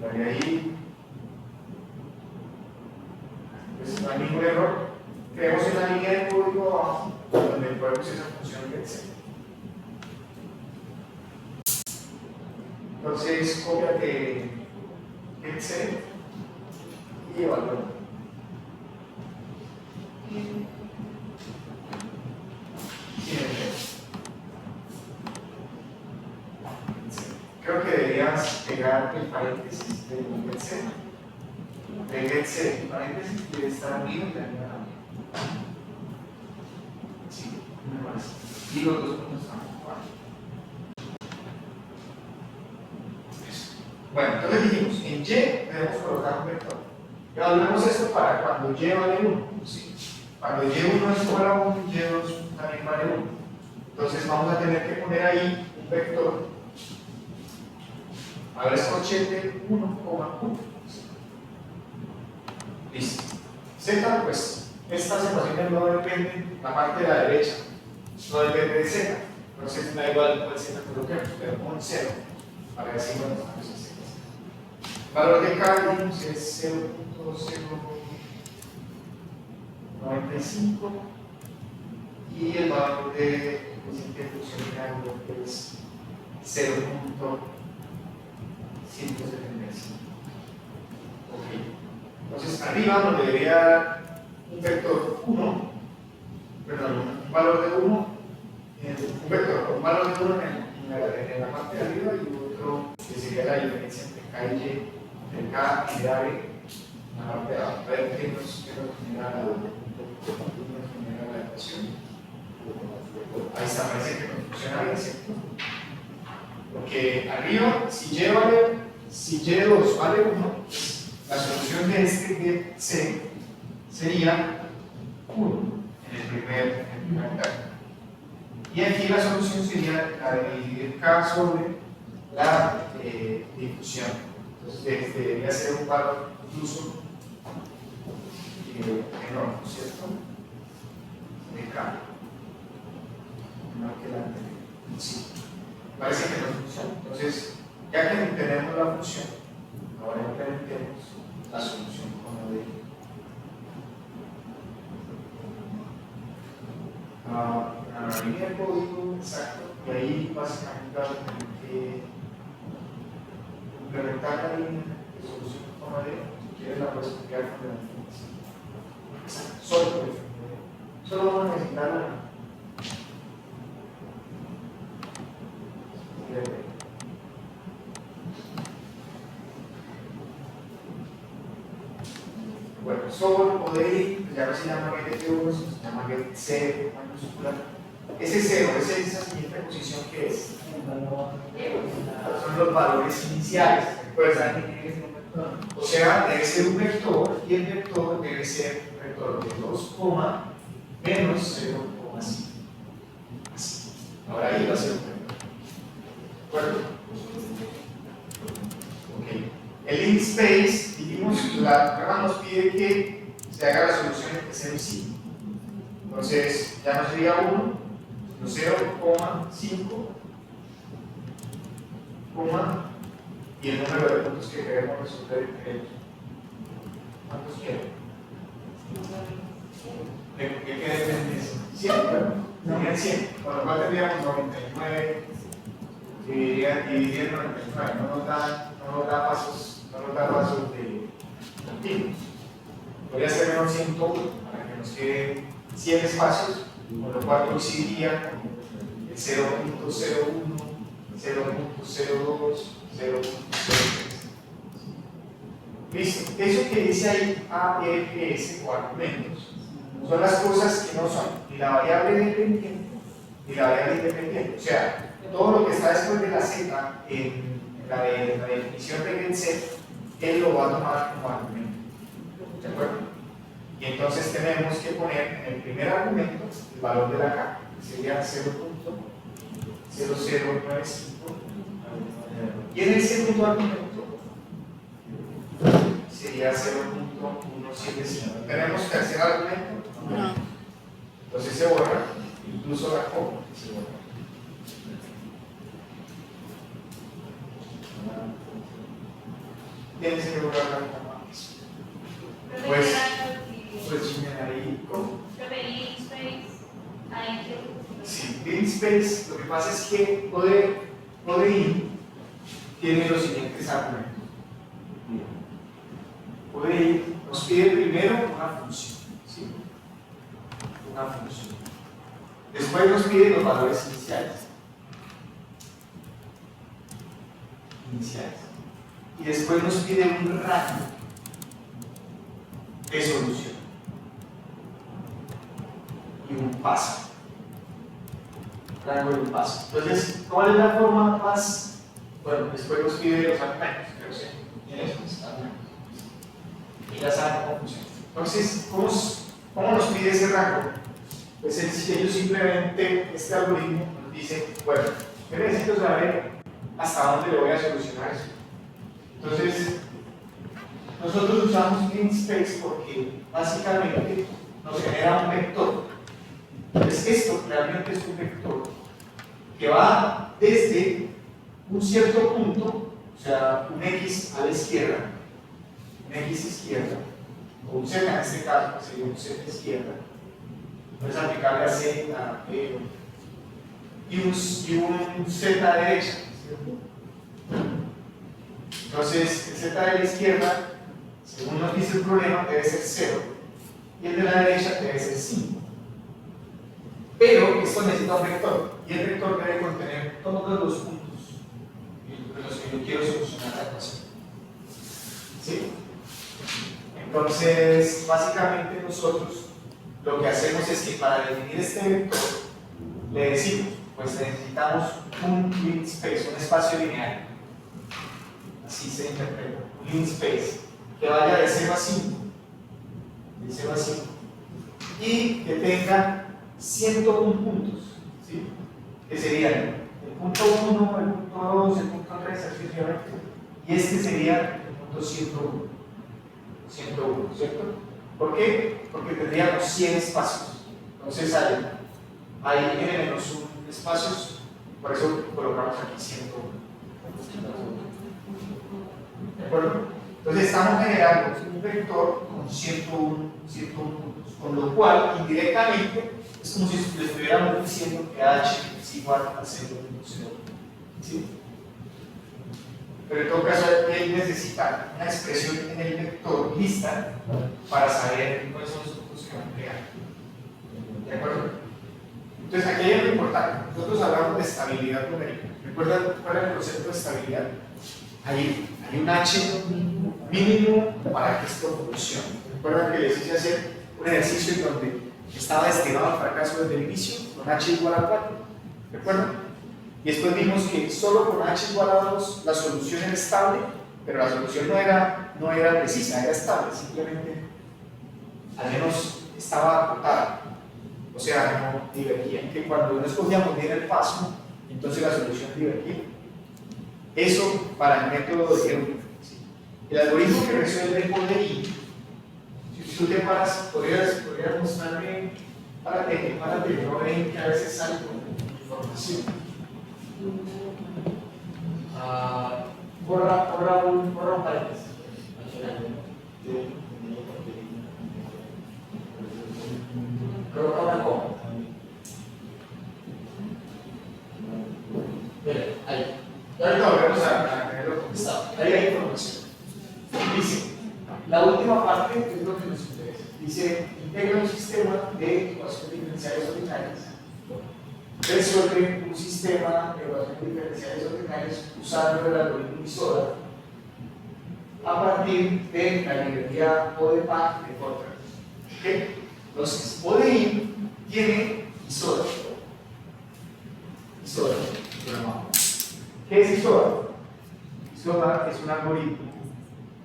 sale ahí. Pues no hay ningún error. Creemos en la línea de código abajo, donde podemos esa función de etc. get C y evalúo. Creo que deberías pegar el paréntesis del get C. El get C, el paréntesis debe estar arriba y arriba también. Sí, me parece. Y los dos puntos están ocupados. Bueno, entonces dijimos, en Y debemos colocar un vector. Evaluemos esto para cuando Y vale 1. ¿Sí? Cuando Y1 es igual a 1, Y2 también vale 1. Entonces vamos a tener que poner ahí un vector. A ver, es corchete 1,1. Listo. Z, pues, estas ecuaciones no dependen, la parte de la derecha, no depende de Z. Entonces da igual cuál Z coloquemos, pero con 0. Para decir, bueno, estamos en Z. El valor de K dijimos es 0.095 y el valor de coeficiente de función de ángulo es 0.175. Ok. Entonces arriba nos debería dar un vector 1, perdón, un valor de 1, un vector, un valor de 1 en la parte de arriba y otro que sería la diferencia entre K y Y, entre K y B en la parte de abajo. A ver qué nos genera la ecuación. Ahí está, parece que no funciona bien, ¿cierto? Porque arriba, si Y2 vale 1, la solución de este get C sería 1 en el primer término. Y aquí la solución sería la de dividir K sobre la difusión. Entonces debería ser un valor incluso menor, ¿no es cierto? De K. Menor que la anterior. Sí. Parece que no funciona. Entonces, ya que tenemos la función, ahora implementemos la solución con la de la línea de código exacto, y ahí básicamente vamos a tener que implementar la línea de solución con la de, si quieres la puedes copiar con la definición. Solo vamos a necesitar una. Bueno, solo poder, ya no se llama get1, se llama get 0 mayúscula. Ese 0, esa siguiente posición que es. Son los valores iniciales, ¿recuerdan? O sea, debe ser un vector y el vector debe ser un vector de 2, menos 0,5. Ahora ahí va a ser un vector. ¿De acuerdo? Ok. El int space, dijimos, la programa nos pide que se haga la solución entre 0 y 5. Entonces, ya no sería 1, sino 0,5, y el número de puntos que queremos resolver entre ellos. ¿Cuántos quieren? ¿De qué depende eso? 100, ¿no? Serían 100, con lo cual tendríamos 99, dividir 99, no nos da pasos de continuos. Podría ser menos 101 para que nos queden 100 espacios, con lo cual coincidiría con el 0.01, 0.02, 0.03. Listo. Eso que dice ahí AFS o argumentos son las cosas que no son ni la variable dependiente ni la variable independiente. O sea, todo lo que está después de la Z en la definición de get-set, él lo va a tomar como argumento. ¿De acuerdo? Y entonces tenemos que poner en el primer argumento el valor de la K, que sería 0.0095. Y en el segundo argumento sería 0.175. ¿Tenemos tercer argumento? No. Entonces se borra, incluso la coma se borra. Tienes que borrar la coma. Pues generico. Sí, linspace, lo que pasa es que ODI tiene los siguientes argumentos. ODI nos pide primero una función, ¿sí? Una función. Después nos pide los valores iniciales. Y después nos pide un rango de solución y un paso. Rango y un paso. Entonces, ¿cuál es la forma más? Bueno, después nos pide los argumentos, pero sí, tiene esos argumentos. Y ya saben cómo funciona. Entonces, ¿cómo nos pide ese rango? Pues ellos simplemente, este algoritmo nos dice, bueno, yo necesito saber hasta dónde le voy a solucionar eso. Entonces, nosotros usamos linspace porque básicamente nos genera un vector. Entonces, esto realmente es un vector que va desde un cierto punto, o sea, un X a la izquierda, un X izquierda, o un Z en este caso, que sería un Z izquierda, entonces aplicarle a Z, a B, y un Z a derecha, ¿cierto? Entonces, el Z de la izquierda, según nos dice el problema, debe ser 0, y el de la derecha debe ser 5. Pero esto necesita un vector, y el vector debe contener todos los puntos de los que yo quiero solucionar la ecuación. ¿Sí? Entonces, básicamente nosotros lo que hacemos es que para definir este vector, le decimos, pues necesitamos un linspace, un espacio lineal. Así se interpreta, un linspace, que vaya de 0 a 5, de 0 a 5, y que tenga 101 puntos, ¿sí? Que serían el punto 1, el punto 2, el punto 3, así sucesivamente, y este sería el punto 101, 101, ¿cierto? ¿Por qué? Porque tendríamos 100 espacios, entonces hay n-1 espacios, por eso colocamos aquí 101. ¿De acuerdo? Entonces estamos generando un vector con 101 puntos, con lo cual indirectamente es como si le estuviéramos diciendo que h es igual a 0.0. ¿Sí? Pero en todo caso él necesita una expresión en el vector lista para saber cuáles son los puntos que van a crear. ¿De acuerdo? Entonces aquí hay algo importante. Nosotros hablamos de estabilidad numérica. ¿Recuerdan cuál es el concepto de estabilidad? Hay un h mínimo para que esto funcione. Recuerdan que les hice hacer un ejercicio en donde estaba destinado al fracaso desde el inicio, con h igual a 4. ¿Recuerdan? Y después vimos que solo con h igual a 2 la solución era estable, pero la solución no era precisa, era estable, simplemente al menos estaba acotada. O sea, no divergía. Que cuando no escogíamos bien el paso, entonces la solución divergía. Eso para el método de Euler. El algoritmo que resuelve el ODI, si tú te paras, podrías mostrarme, párate, no ven que a veces sale con información. Borra un paréntesis. Coloca una coma. Mira, ahí. Y ahorita volvemos a tenerlo contestado. Ahí hay información. Dice, la última parte es lo que nos interesa. Dice, integra un sistema de ecuaciones diferenciales ordinarias. Resuelve un sistema de ecuaciones diferenciales ordinarias usando el algoritmo Isoda a partir de la librería ODEPAC de Fortran. ¿Okay? Entonces, ODI tiene Isoda. ¿Qué es Isoda? Isoda es un algoritmo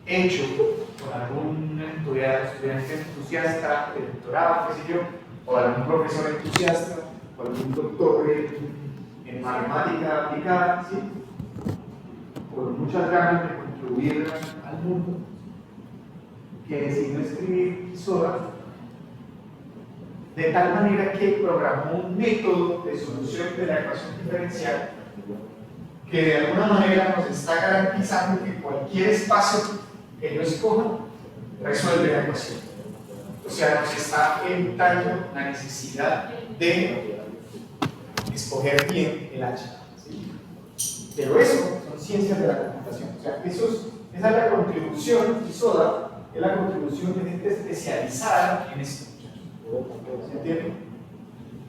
hecho por algún estudiante entusiasta de doctorado, qué sé yo, o algún profesor entusiasta, o algún doctor en matemática aplicada, ¿sí? Con muchas ganas de contribuir al mundo, que decidió escribir Isoda de tal manera que programó un método de solución de la ecuación diferencial que de alguna manera nos está garantizando que cualquier espacio que yo escoja resuelve la ecuación. O sea, nos está evitando la necesidad de escoger bien el H. ¿Sí? Pero eso son ciencias de la computación. O sea, esa es la contribución de Isoda es la contribución de gente especializada en esto. ¿Se entiende?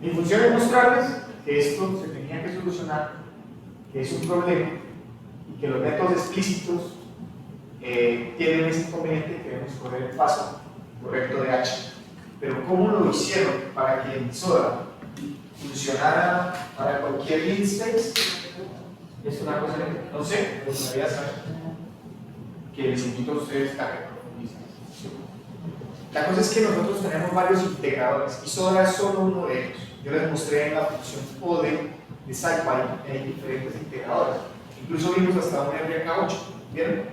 Mi función es mostrarles que esto se tenía que solucionar, que es un problema y que los métodos explícitos tienen ese inconveniente que debemos correr el paso correcto de H. Pero ¿cómo lo hicieron para que el SODA funcionara para cualquier lead space? Es una cosa que no sé, pero me gustaría saber, que les invito a ustedes a que profundicen. La cosa es que nosotros tenemos varios integradores y SODA es solo uno de ellos. Yo les mostré en la función ODE de SciPy que hay diferentes integradores. Incluso vimos hasta un RK8, ¿vieron?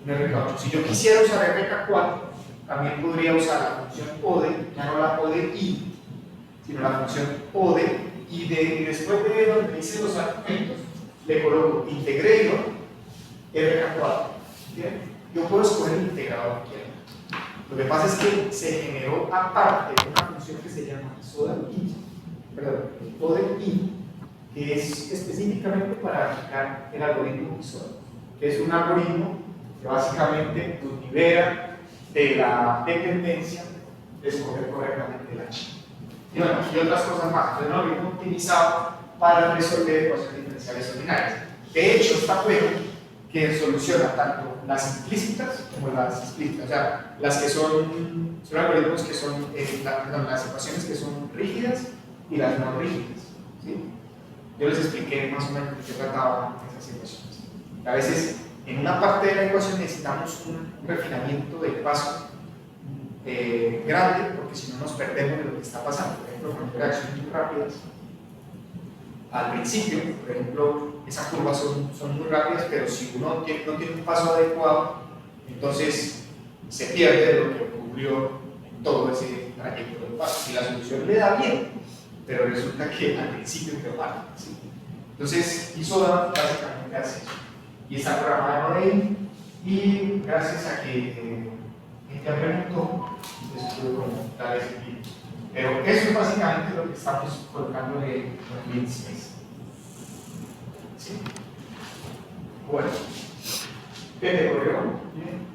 Un RK8. Si yo quisiera usar RK4, también podría usar la función ODE, ya no la ODI, sino la función ODE, y después de donde dice los argumentos, le coloco integrator RK4. ¿Bien? Yo puedo escoger el integrador que quiera. Lo que pasa es que se generó aparte de una función que se llama SODA-I, ODE-I, que es específicamente para aplicar el algoritmo SODA, que es un algoritmo que básicamente nos libera de la dependencia de escoger correctamente el H. Y bueno, y otras cosas más. Es un algoritmo optimizado para resolver ecuaciones diferenciales ordinarias. De hecho, está bueno que soluciona tanto las implícitas como las explícitas, o sea, las que son algoritmos que son, las ecuaciones que son rígidas y las no rígidas. ¿Sí? Yo les expliqué más o menos de qué trataban esas ecuaciones. A veces, en una parte de la ecuación necesitamos un refinamiento del paso grande, porque si no nos perdemos de lo que está pasando. Por ejemplo, con reacciones muy rápidas, al principio, por ejemplo, esas curvas son muy rápidas, pero si uno no tiene un paso adecuado, entonces se pierde de lo que ocurrió en todo ese trayecto del paso. Y la solución le da bien, pero resulta que al principio quedó mal. ¿Sí? Entonces, ISODA básicamente hace eso. Y está programado de ahí, y gracias a que ella preguntó, entonces pude como dar ese clip. Pero eso es básicamente lo que estamos colocando en Lead Space. ¿Sí? Bueno, ¿qué te corrió? Bien.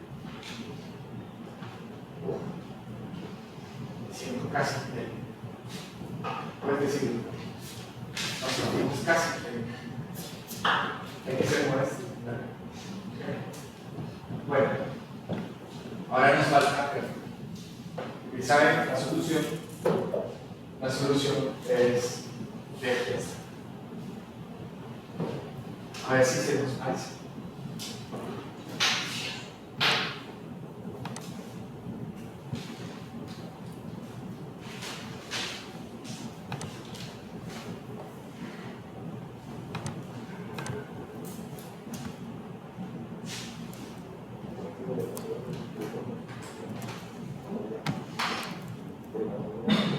Siento casi que puedes decir, no sentimos casi que hay que ser modesto. Bueno, ahora nos falta que saben la solución. La solución es de esta. A ver si se nos hace.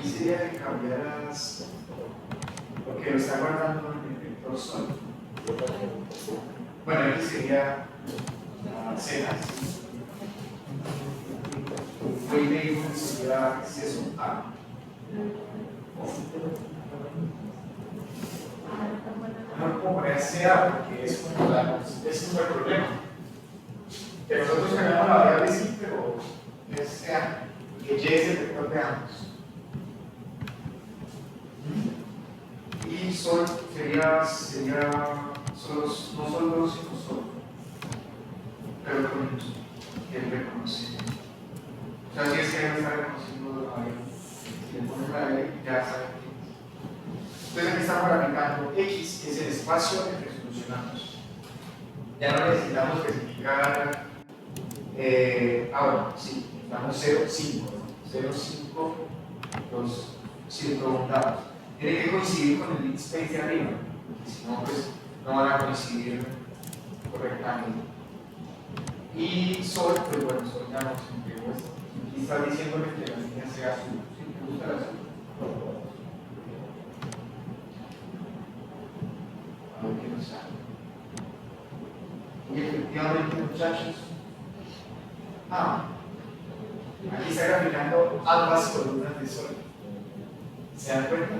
Quisiera que cambiaras, porque lo está guardando en el vector sol. Bueno, aquí sería cenas. Free neighbor sería acceso a. No puedo poner CA porque es como es un problema. Que nosotros tenemos la variable sí, pero es CA, que Y es el vector de ambos. Y sol sería solo, no solo 2, sino solo, pero con el reconocimiento. O sea, si es que no está reconociendo la variable, si le pones la variable, ya sabe qué es. Entonces aquí estamos aplicando X, que es el espacio en que solucionamos. Ya no necesitamos especificar, bueno, sí, necesitamos 0,5, los circundados. Tiene que coincidir con el lead space de arriba, porque si no, pues no van a coincidir correctamente. Y sol, pues bueno, sol ya no se entregó esto. Aquí está diciéndole que la línea sea azul. ¿Sí? ¿Te gusta el azul? A ver qué nos sale. Y efectivamente, muchachos, aquí está graficando ambas columnas de sol. ¿Se dan cuenta?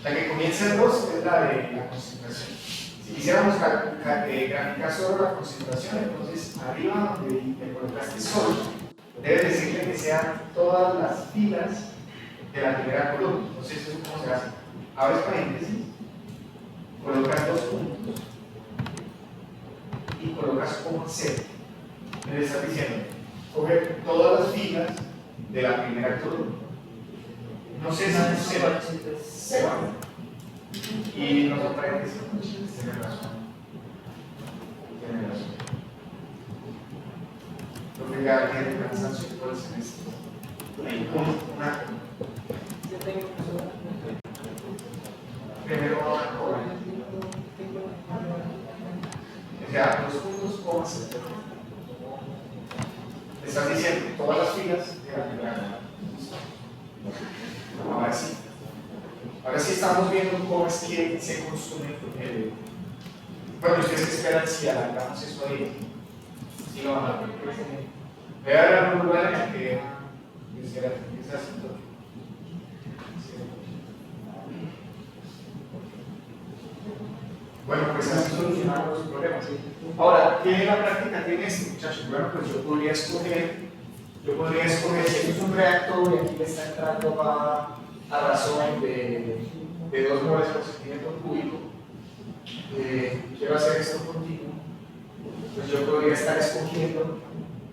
La que comienza en 2 es la de la concentración. Si quisiéramos graficar solo la concentración, entonces arriba donde le colocaste sol, debes decirle que sean todas las filas de la primera columna. Entonces, ¿eso cómo se hace? Abres paréntesis, colocas dos puntos y colocas coma cero. Le estás diciendo, coge todas las filas de la primera columna. No sé si se va. Y no son paréntesis. Tienes razón. Tienes razón. Lo que ya tiene cansancio todo el semestre. Una. Primero vamos a cobrar. O sea, los puntos coma cero. Le estás diciendo todas las filas de la primera columna. Ahora sí. Ahora sí estamos viendo cómo es que se consume. Bueno, ustedes esperan si alargamos eso ahí. Si lo van a ver. Voy a dar un lugar en el que quisiera que se hace todo. Bueno, pues así solucionamos los problemas. Ahora, ¿qué en la práctica tiene esto, muchachos? Bueno, pues yo podría escoger, si esto es un reactor y aquí le está entrando a razón de 2 moles por centímetro cúbico, quiero hacer esto continuo, pues yo podría estar escogiendo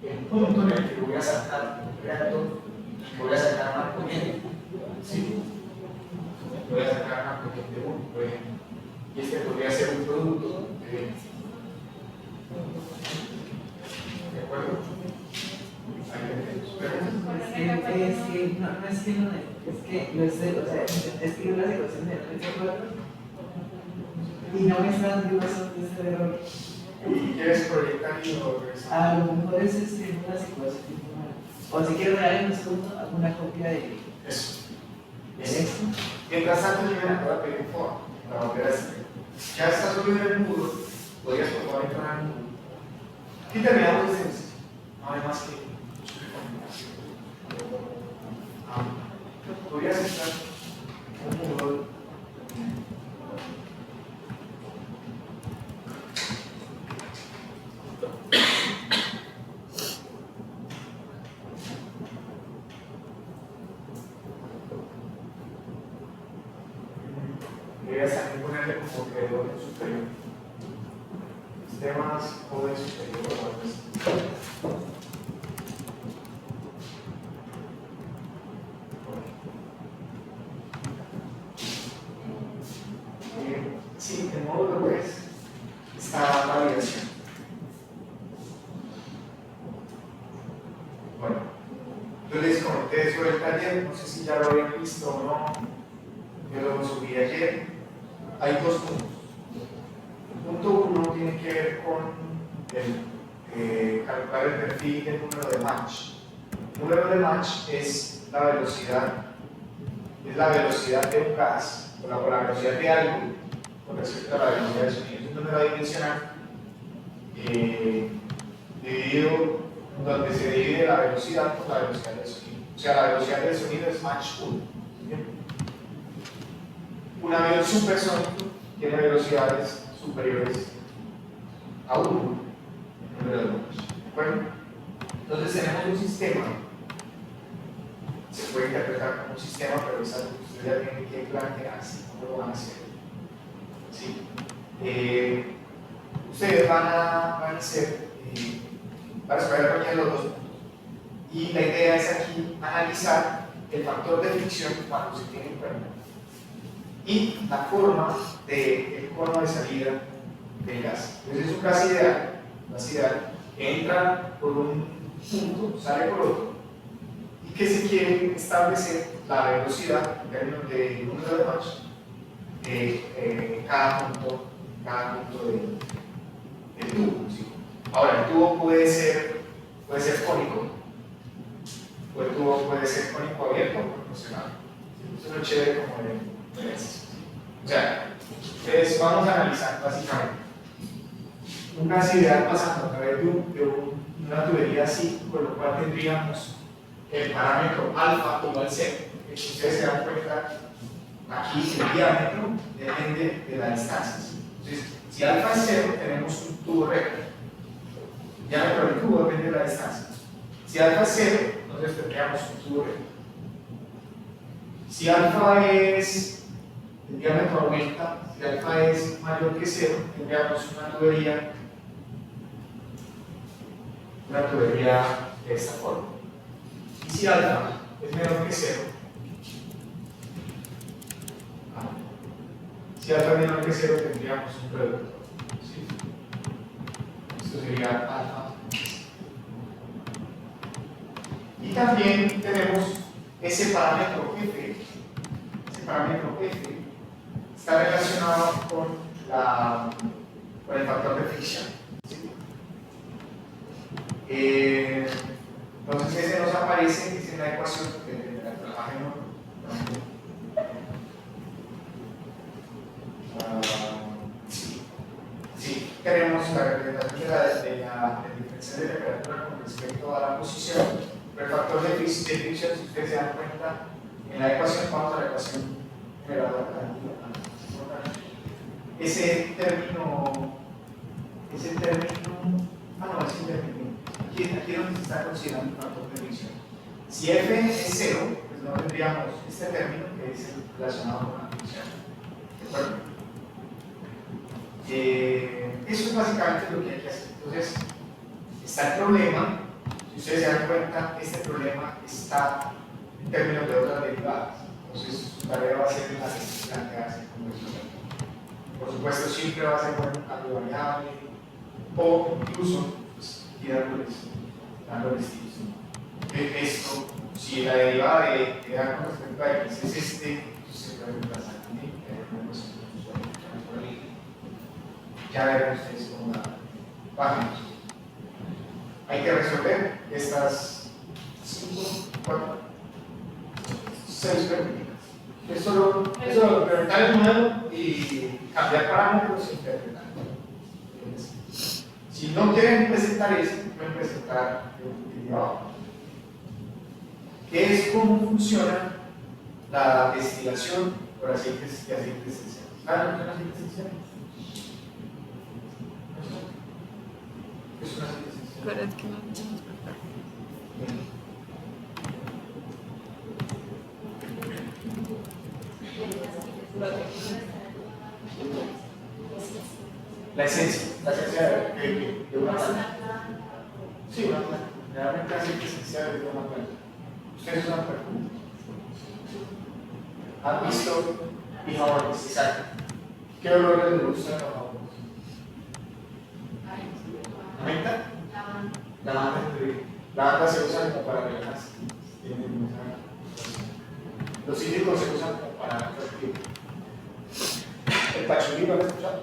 el punto en el que voy a sacar un reactor, voy a sacar una corriente, ¿sí? Voy a sacar una corriente 1, por ejemplo, y este podría ser un producto ¿de acuerdo? Escribo las ecuaciones de 34 y no me están dando esos de error. ¿Y quieres proyectar y lo regresar? A lo mejor es escribir las ecuaciones mal. O si quiero regar en un alguna copia de Eso. esto. Mientras tanto, yo me acabo de pedir un form para volver a escribir. Ya está subido en el muro, podrías por favor entrar en el muro. Aquí terminamos de ejercicio. No hay más que podrías entrar en un muro. Deberías también ponerle como que de orden superior. Sistemas orden superior o algo así. Sí, de modo lo que es esta validación. Bueno, yo les comenté sobre el taller, no sé si ya lo habían visto o no. Yo lo subí ayer. Hay 2 puntos. El punto 1 tiene que ver con calcular el perfil del número de match. El número de match es la velocidad de un gas, o la velocidad de algo con respecto a la velocidad del sonido. Es un número adimensional dividido, donde se divide la velocidad por la velocidad del sonido. O sea, la velocidad del sonido es Mach 1. Un avión supersónico tiene velocidades superiores a 1 en número de Mach. ¿De acuerdo? Entonces tenemos un sistema. Se puede interpretar como un sistema, pero es algo que ustedes ya tienen que plantearse cómo lo van a hacer. ¿Sí? Ustedes van a hacer para escoger cualquiera de los 2 puntos. Y la idea es aquí analizar el factor de fricción cuando se tiene un perno y la forma del cono de salida del gas. Entonces es un gas ideal, que entra por un punto, sale por otro, y que se quiere establecer la velocidad en términos de número de Mach cada punto del tubo. ¿Sí? Ahora, el tubo puede ser cónico, o el tubo puede ser cónico abierto o proporcional. Eso es lo chévere como de esto. O sea, entonces vamos a analizar básicamente un gas ideal pasando a través de una tubería así, con lo cual tendríamos el parámetro alfa igual 0. Si ustedes se dan cuenta, aquí el diámetro depende de la distancia. Entonces, si alfa es 0, tenemos un tubo recto. El diámetro del tubo depende de la distancia. Si Si alfa es 0, entonces tendríamos un tubo recto. Si alfa es, el diámetro aumenta, si alfa es mayor que 0, tendríamos una tubería de esta forma. Y si alfa es menor que 0, si alfa es menor que 0, tendríamos un reductor. ¿Sí? Esto sería alfa. Y también tenemos ese parámetro F. Ese parámetro F está relacionado con el factor de fricción. ¿Sí? Entonces ese nos aparece, es en la ecuación de la trabajo. Sí, tenemos la representación de la diferencia de temperatura con respecto a la posición, pero el factor de fricción, si ustedes se dan cuenta, en la ecuación, vamos a la ecuación generada ese término, aquí es donde se está considerando el factor de fricción. Si F es 0, pues no tendríamos este término que es relacionado con la fricción. ¿De acuerdo? Eso es básicamente lo que hay que hacer. Entonces, está el problema. Si ustedes se dan cuenta, este problema está en términos de otras derivadas. Entonces, su tarea va a ser la de plantearse como eso. Por supuesto, siempre va a ser bueno un cambio variable o incluso pues, ir dándoles tips. Esto, si la derivada de A con respecto a X es este, se puede reemplazar también. Ya verán ustedes cómo la página. Hay que resolver estas 5, 4, 6 preguntas. Eso lo implementar el modelo y cambiar parámetros e interpretar. Si no quieren presentar eso, pueden presentar el derivado. ¿Qué es cómo funciona la destilación por aceites esenciales? ¿Saben lo que son aceites esenciales? Es una aceite esencial. Pero es que no tenemos papel. La esencia de una planta. Sí, una planta. Realmente aceite esencial de una planta. Ustedes usan perfume. ¿Han visto jabones? Exacto. ¿Qué olores les gustan los jabones? ¿Lavanda? Lavanda. Lavanda se usa como para relajarse. Los cítricos se usan como para refrescar. ¿El pachulí lo han escuchado?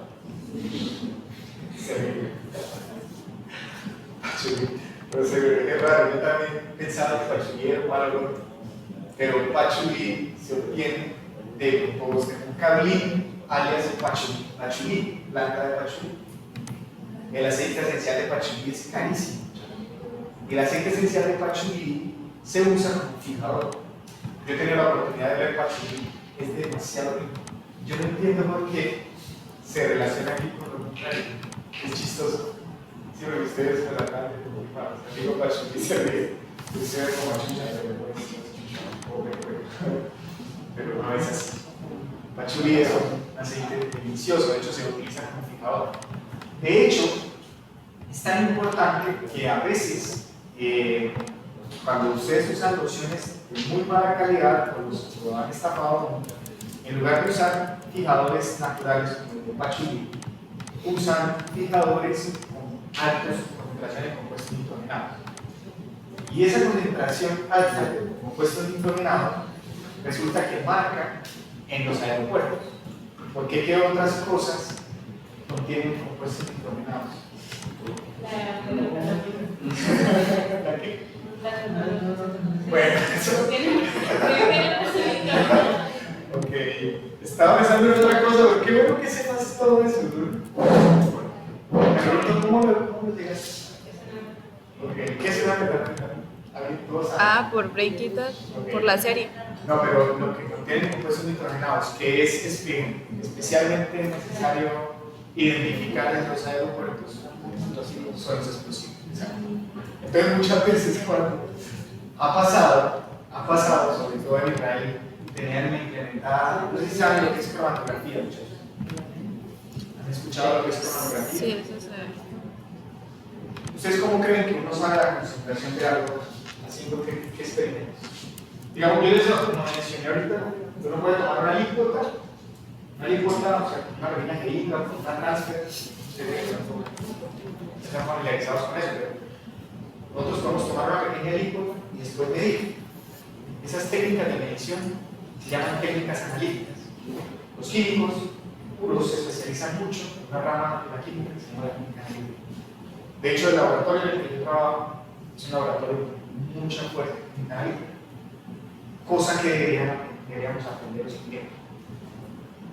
Se ve. Pachulí. Pero se ve que es raro. Yo también pensaba que pachulí era un mal olor. Pero el pachulí se obtiene de compost de un cablín, alias el pachulí. Pachulí, planta de pachulí. El aceite esencial de pachulí es carísimo. Y el aceite esencial de pachulí se usa como fijador. Yo he tenido la oportunidad de ver pachulí, es demasiado rico. Yo no entiendo por qué se relaciona aquí con lo contrario. Es chistoso. Si me ustedes me la acaban de confirmar. Digo pachulí se ve como chucha, pero no es así. Pachulí es un aceite delicioso, de hecho se utiliza como fijador. De hecho, es tan importante que a veces, cuando ustedes usan lociones de muy mala calidad o lo han estafado, en lugar de usar fijadores naturales como el de pachulí, usan fijadores con altas concentraciones de compuestos nitrogenados. Y esa concentración alta de compuestos nitrogenados resulta que marca en los aeropuertos. Porque ¿qué otras cosas contienen compuestos nitrogenados? ¿La qué? Bueno, eso. Ok, estaba pensando en otra cosa, pero qué bueno que sepas todo eso, ¿no? Pero ¿cómo lo llegas? Ok, ¿qué es una metafísica? Por Breakitas, okay. Por la serie. No, pero lo que contiene compuestos nitrogenados, que es especialmente necesario identificar en los aeropuertos, son los explosivos. Entonces muchas veces cuando ha pasado, sobre todo en Israel, tenían implementada, no sé si saben lo que es cromatografía, muchachos. ¿Han escuchado lo que es cromatografía? Sí, eso se ve. ¿Ustedes cómo creen que uno sabe la concentración de algo haciendo qué experimentos? Digamos, yo les como mencioné ahorita, uno puede tomar una alícuota, o sea, una reina geíta, una transfer, ustedes están familiarizados con eso, pero nosotros podemos tomar una pequeña alícuota y después medir. Esas técnicas de medición se llaman técnicas analíticas. Los químicos puros se especializan mucho en una rama de la química que se llama la química analítica. De hecho, el laboratorio en el que yo trabajo es un laboratorio con mucha fuerza química analítica, cosa que deberíamos aprender sin tiempo,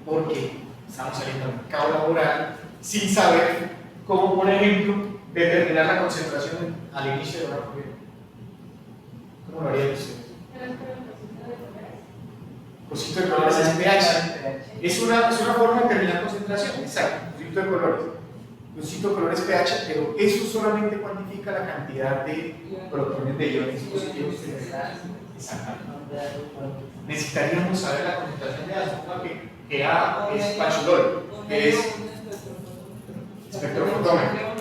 porque estamos saliendo al mercado laboral sin saber cómo, por ejemplo, determinar la concentración al inicio de una corriente. ¿Cómo lo harían ustedes? Cosito de colores es pH. Es una forma de determinar concentración. Exacto, cosito de colores. Cosito de colores pH, pero eso solamente cuantifica la cantidad de protones de iones positivos. Exactamente. Necesitaríamos saber la concentración de azúcar que A es pachulol, que es espectrofotómetro.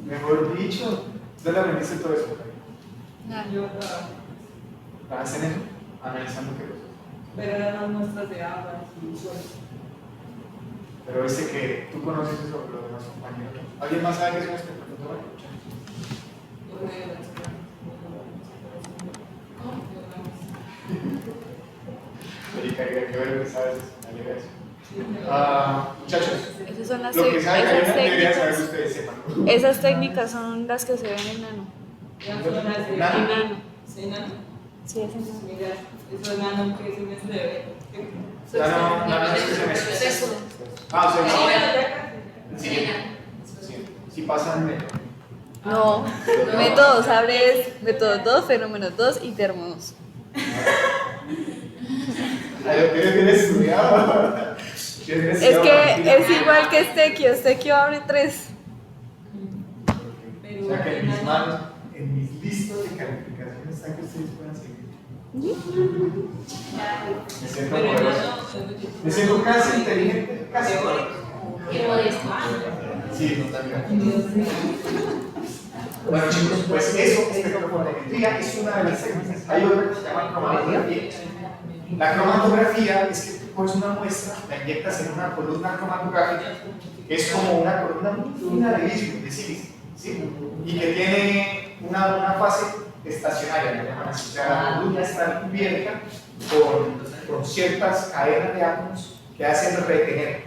Mejor dicho, ¿dónde aprendiste todo eso? ¿Trabajas en eso? Analizando qué cosas. Pero eran las muestras de agua y suelo. Pero viste que tú conoces eso de los demás compañeros. ¿Alguien más sabe qué es un espectrofotómetro? Erika, qué bueno que sabes eso. Muchachos, Esas son las lo que saben esas deberían saber técnicas. ustedes sepan. Esas técnicas son las que se ven en nano. En Nano. nano. ¿Sí, nano? Sí, es en nano. Mira, eso es nano que es un mes de... Nano es que se me. Ah, o sea, sí. Sí pasan de. No, métodos, abres método 2, fenómeno 2 y termo 2. Lo tienes estudiado. Es que es igual que Estequio abre 3. O sea que en mis manos, en mis listas de calificaciones están que ustedes puedan seguir. Me siento poderoso. Me siento casi inteligente, casi poderoso. Sí, totalmente. Bueno chicos, pues eso, espectrofotometría es una de las técnicas. Hay otra que se llama cromatografía. La cromatografía es que tú pones una muestra, la inyectas en una columna cromatográfica, que es como una columna muy fina de vidrio, de sílice, ¿sí? Y que tiene una fase estacionaria, la llaman así. O sea, la columna está cubierta con ciertas cadenas de átomos que hacen retener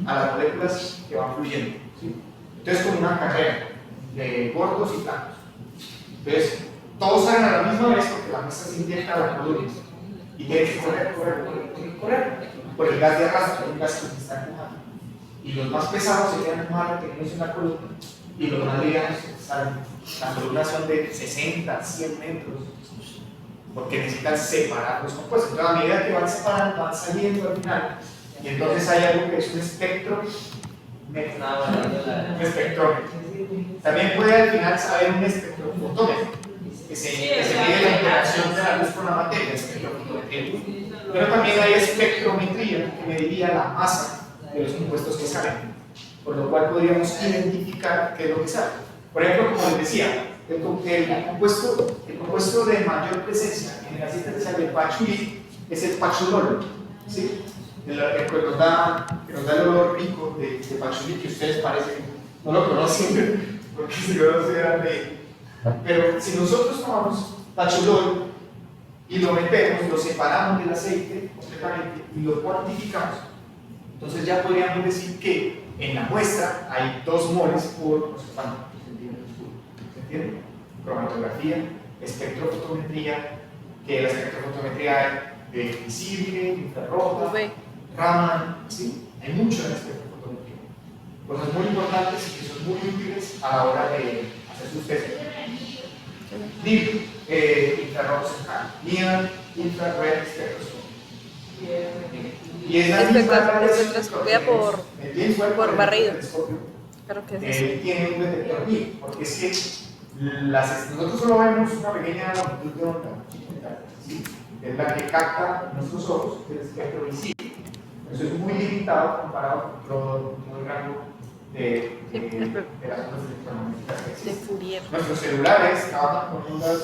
a las moléculas que van fluyendo, ¿sí? Entonces, como una carrera de gordos y planos. Entonces, todos salen a la misma vez porque la muestra se inyecta a la columna y tiene que correr por el gas de arrastre, un gas que se está empujando. Y los más pesados se quedan empujados teniendo en la columna y los más livianos salen. Las columnas son de 60, 100 metros porque necesitan separar los compuestos. Entonces, a medida que van separando, van saliendo al final. Y entonces hay algo que es un espectrómetro. También puede al final saber un espectrofotómetro, que se mide la interacción de la luz con la materia, espectrofotometría. Pero también hay espectrometría, que mediría la masa de los compuestos que salen, por lo cual podríamos identificar qué es lo que sale. Por ejemplo, como les decía, el compuesto de mayor presencia en el aceite esencial del pachulí es el pachulol, ¿sí? El que nos da el olor rico de pachulí, que ustedes parecen, no lo conocen, porque se conocen de. Pero si nosotros tomamos pachulol y lo metemos, lo separamos del aceite completamente y lo cuantificamos, entonces ya podríamos decir que en la muestra hay 2 moles por no sé cuántos centímetros cúbicos. ¿Se entiende? Cromatografía, espectrofotometría, que la espectrofotometría de visible, infrarroja, Raman, ¿sí? Hay mucho en la espectrofotometría. Cosas muy importantes y que son muy útiles a la hora de hacer sus test. NIR, infrarrojo central, Near Infrared Spectroscopy. Y es la misma espectroscopía por barrido. ¿Pero qué es eso? tiene un detector BIM, porque es que nosotros solo vemos una pequeña longitud de onda, chiquita, ¿sí? Es la que capta nuestros ojos, que es el espectro visible. Eso es muy limitado comparado con todo el rango de las ondas electromagnéticas que De existen. Fourier. Nuestros celulares trabajan con ondas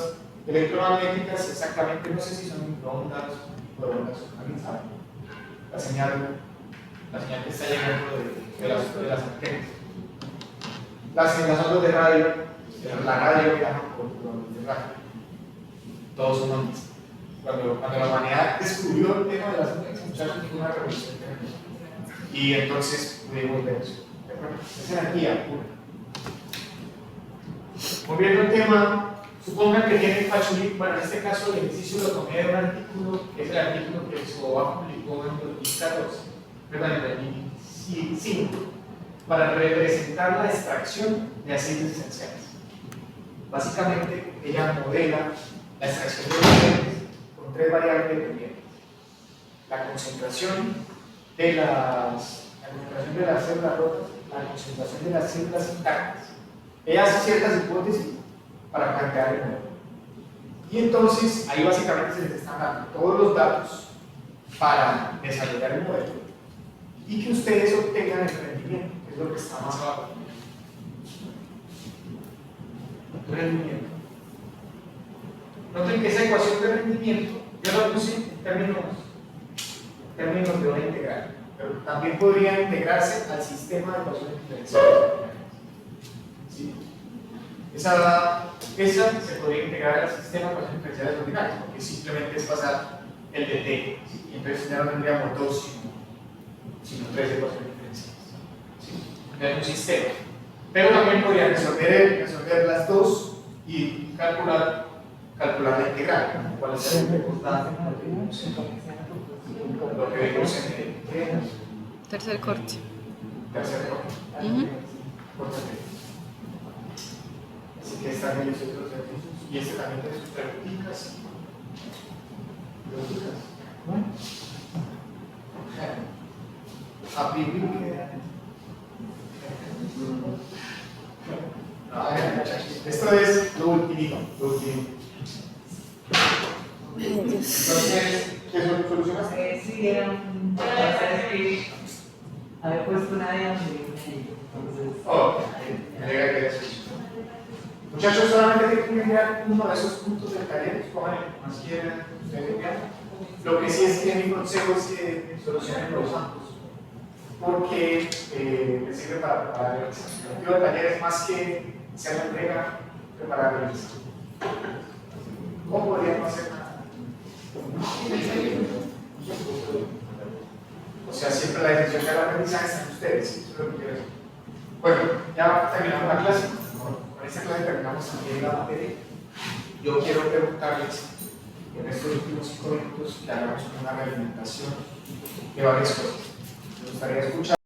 electromagnéticas, exactamente, no sé si son microondas o ondas, ¿alguien sabe? La señal que está llegando de las antenas. Las ondas de radio, la radio viaja por ondas de radio. Todos son ondas. Cuando la humanidad descubrió el tema de las ondas, muchachos, fue una revolución tremenda. Y entonces pudimos ver eso. ¿De acuerdo? Es energía pura. Volviendo al tema, supongan que tienen Pachuli, bueno, en este caso el ejercicio lo tomé de un artículo, que es el artículo que SOA publicó en 2014, perdón, en 2005, para representar la extracción de aceites esenciales. Básicamente, ella modela la extracción de nutrientes con tres variables dependientes: la concentración de las células rotas, la concentración de las células intactas. Ella hace ciertas hipótesis para plantear el modelo. Y entonces, ahí básicamente se les están dando todos los datos para desarrollar el modelo y que ustedes obtengan el rendimiento, que es lo que está más abajo. El rendimiento. Noten que esa ecuación de rendimiento yo la puse en términos de onda integral, pero también podría integrarse al sistema de ecuaciones diferenciales. ¿Sí? Esa se podría integrar al sistema de ecuaciones diferenciales ordinarias, porque simplemente es pasar el de t, ¿sí? Y entonces ya no tendríamos dos, sino tres ecuaciones diferenciales. ¿Sí? Es un sistema. Pero también podría resolver las dos y calcular la integral, cuál es el lo que vimos en el Tercer corte. tercer corte. Ujú. Así que están ellos otros ejercicios y este también tiene sus preguntitas. Bueno. Happy weekend. Esto es lo último. Entonces, ¿qué solucionaste? Sí, era un. ¿Sabes qué? Había puesto una de entonces. Oh, me alegra que hayas hecho. Muchachos, solamente tienen que enviar uno de esos puntos del taller, cojan el que más quieran, ustedes envían. Lo que sí es que mi consejo es que solucionen los ambos, porque les sirve para preparar el examen. El objetivo del taller es más que hacer la entrega, preparar el examen. ¿Cómo podrían no hacer nada? O sea, siempre la decisión de la aprendizaje está en ustedes, ¿sí? Eso es lo que quiero decir. Bueno, ya terminamos la clase. Con esta clase terminamos también la materia. Yo quiero preguntarles en estos últimos 5 minutos que hagamos una realimentación de varias cosas. Me gustaría escuchar.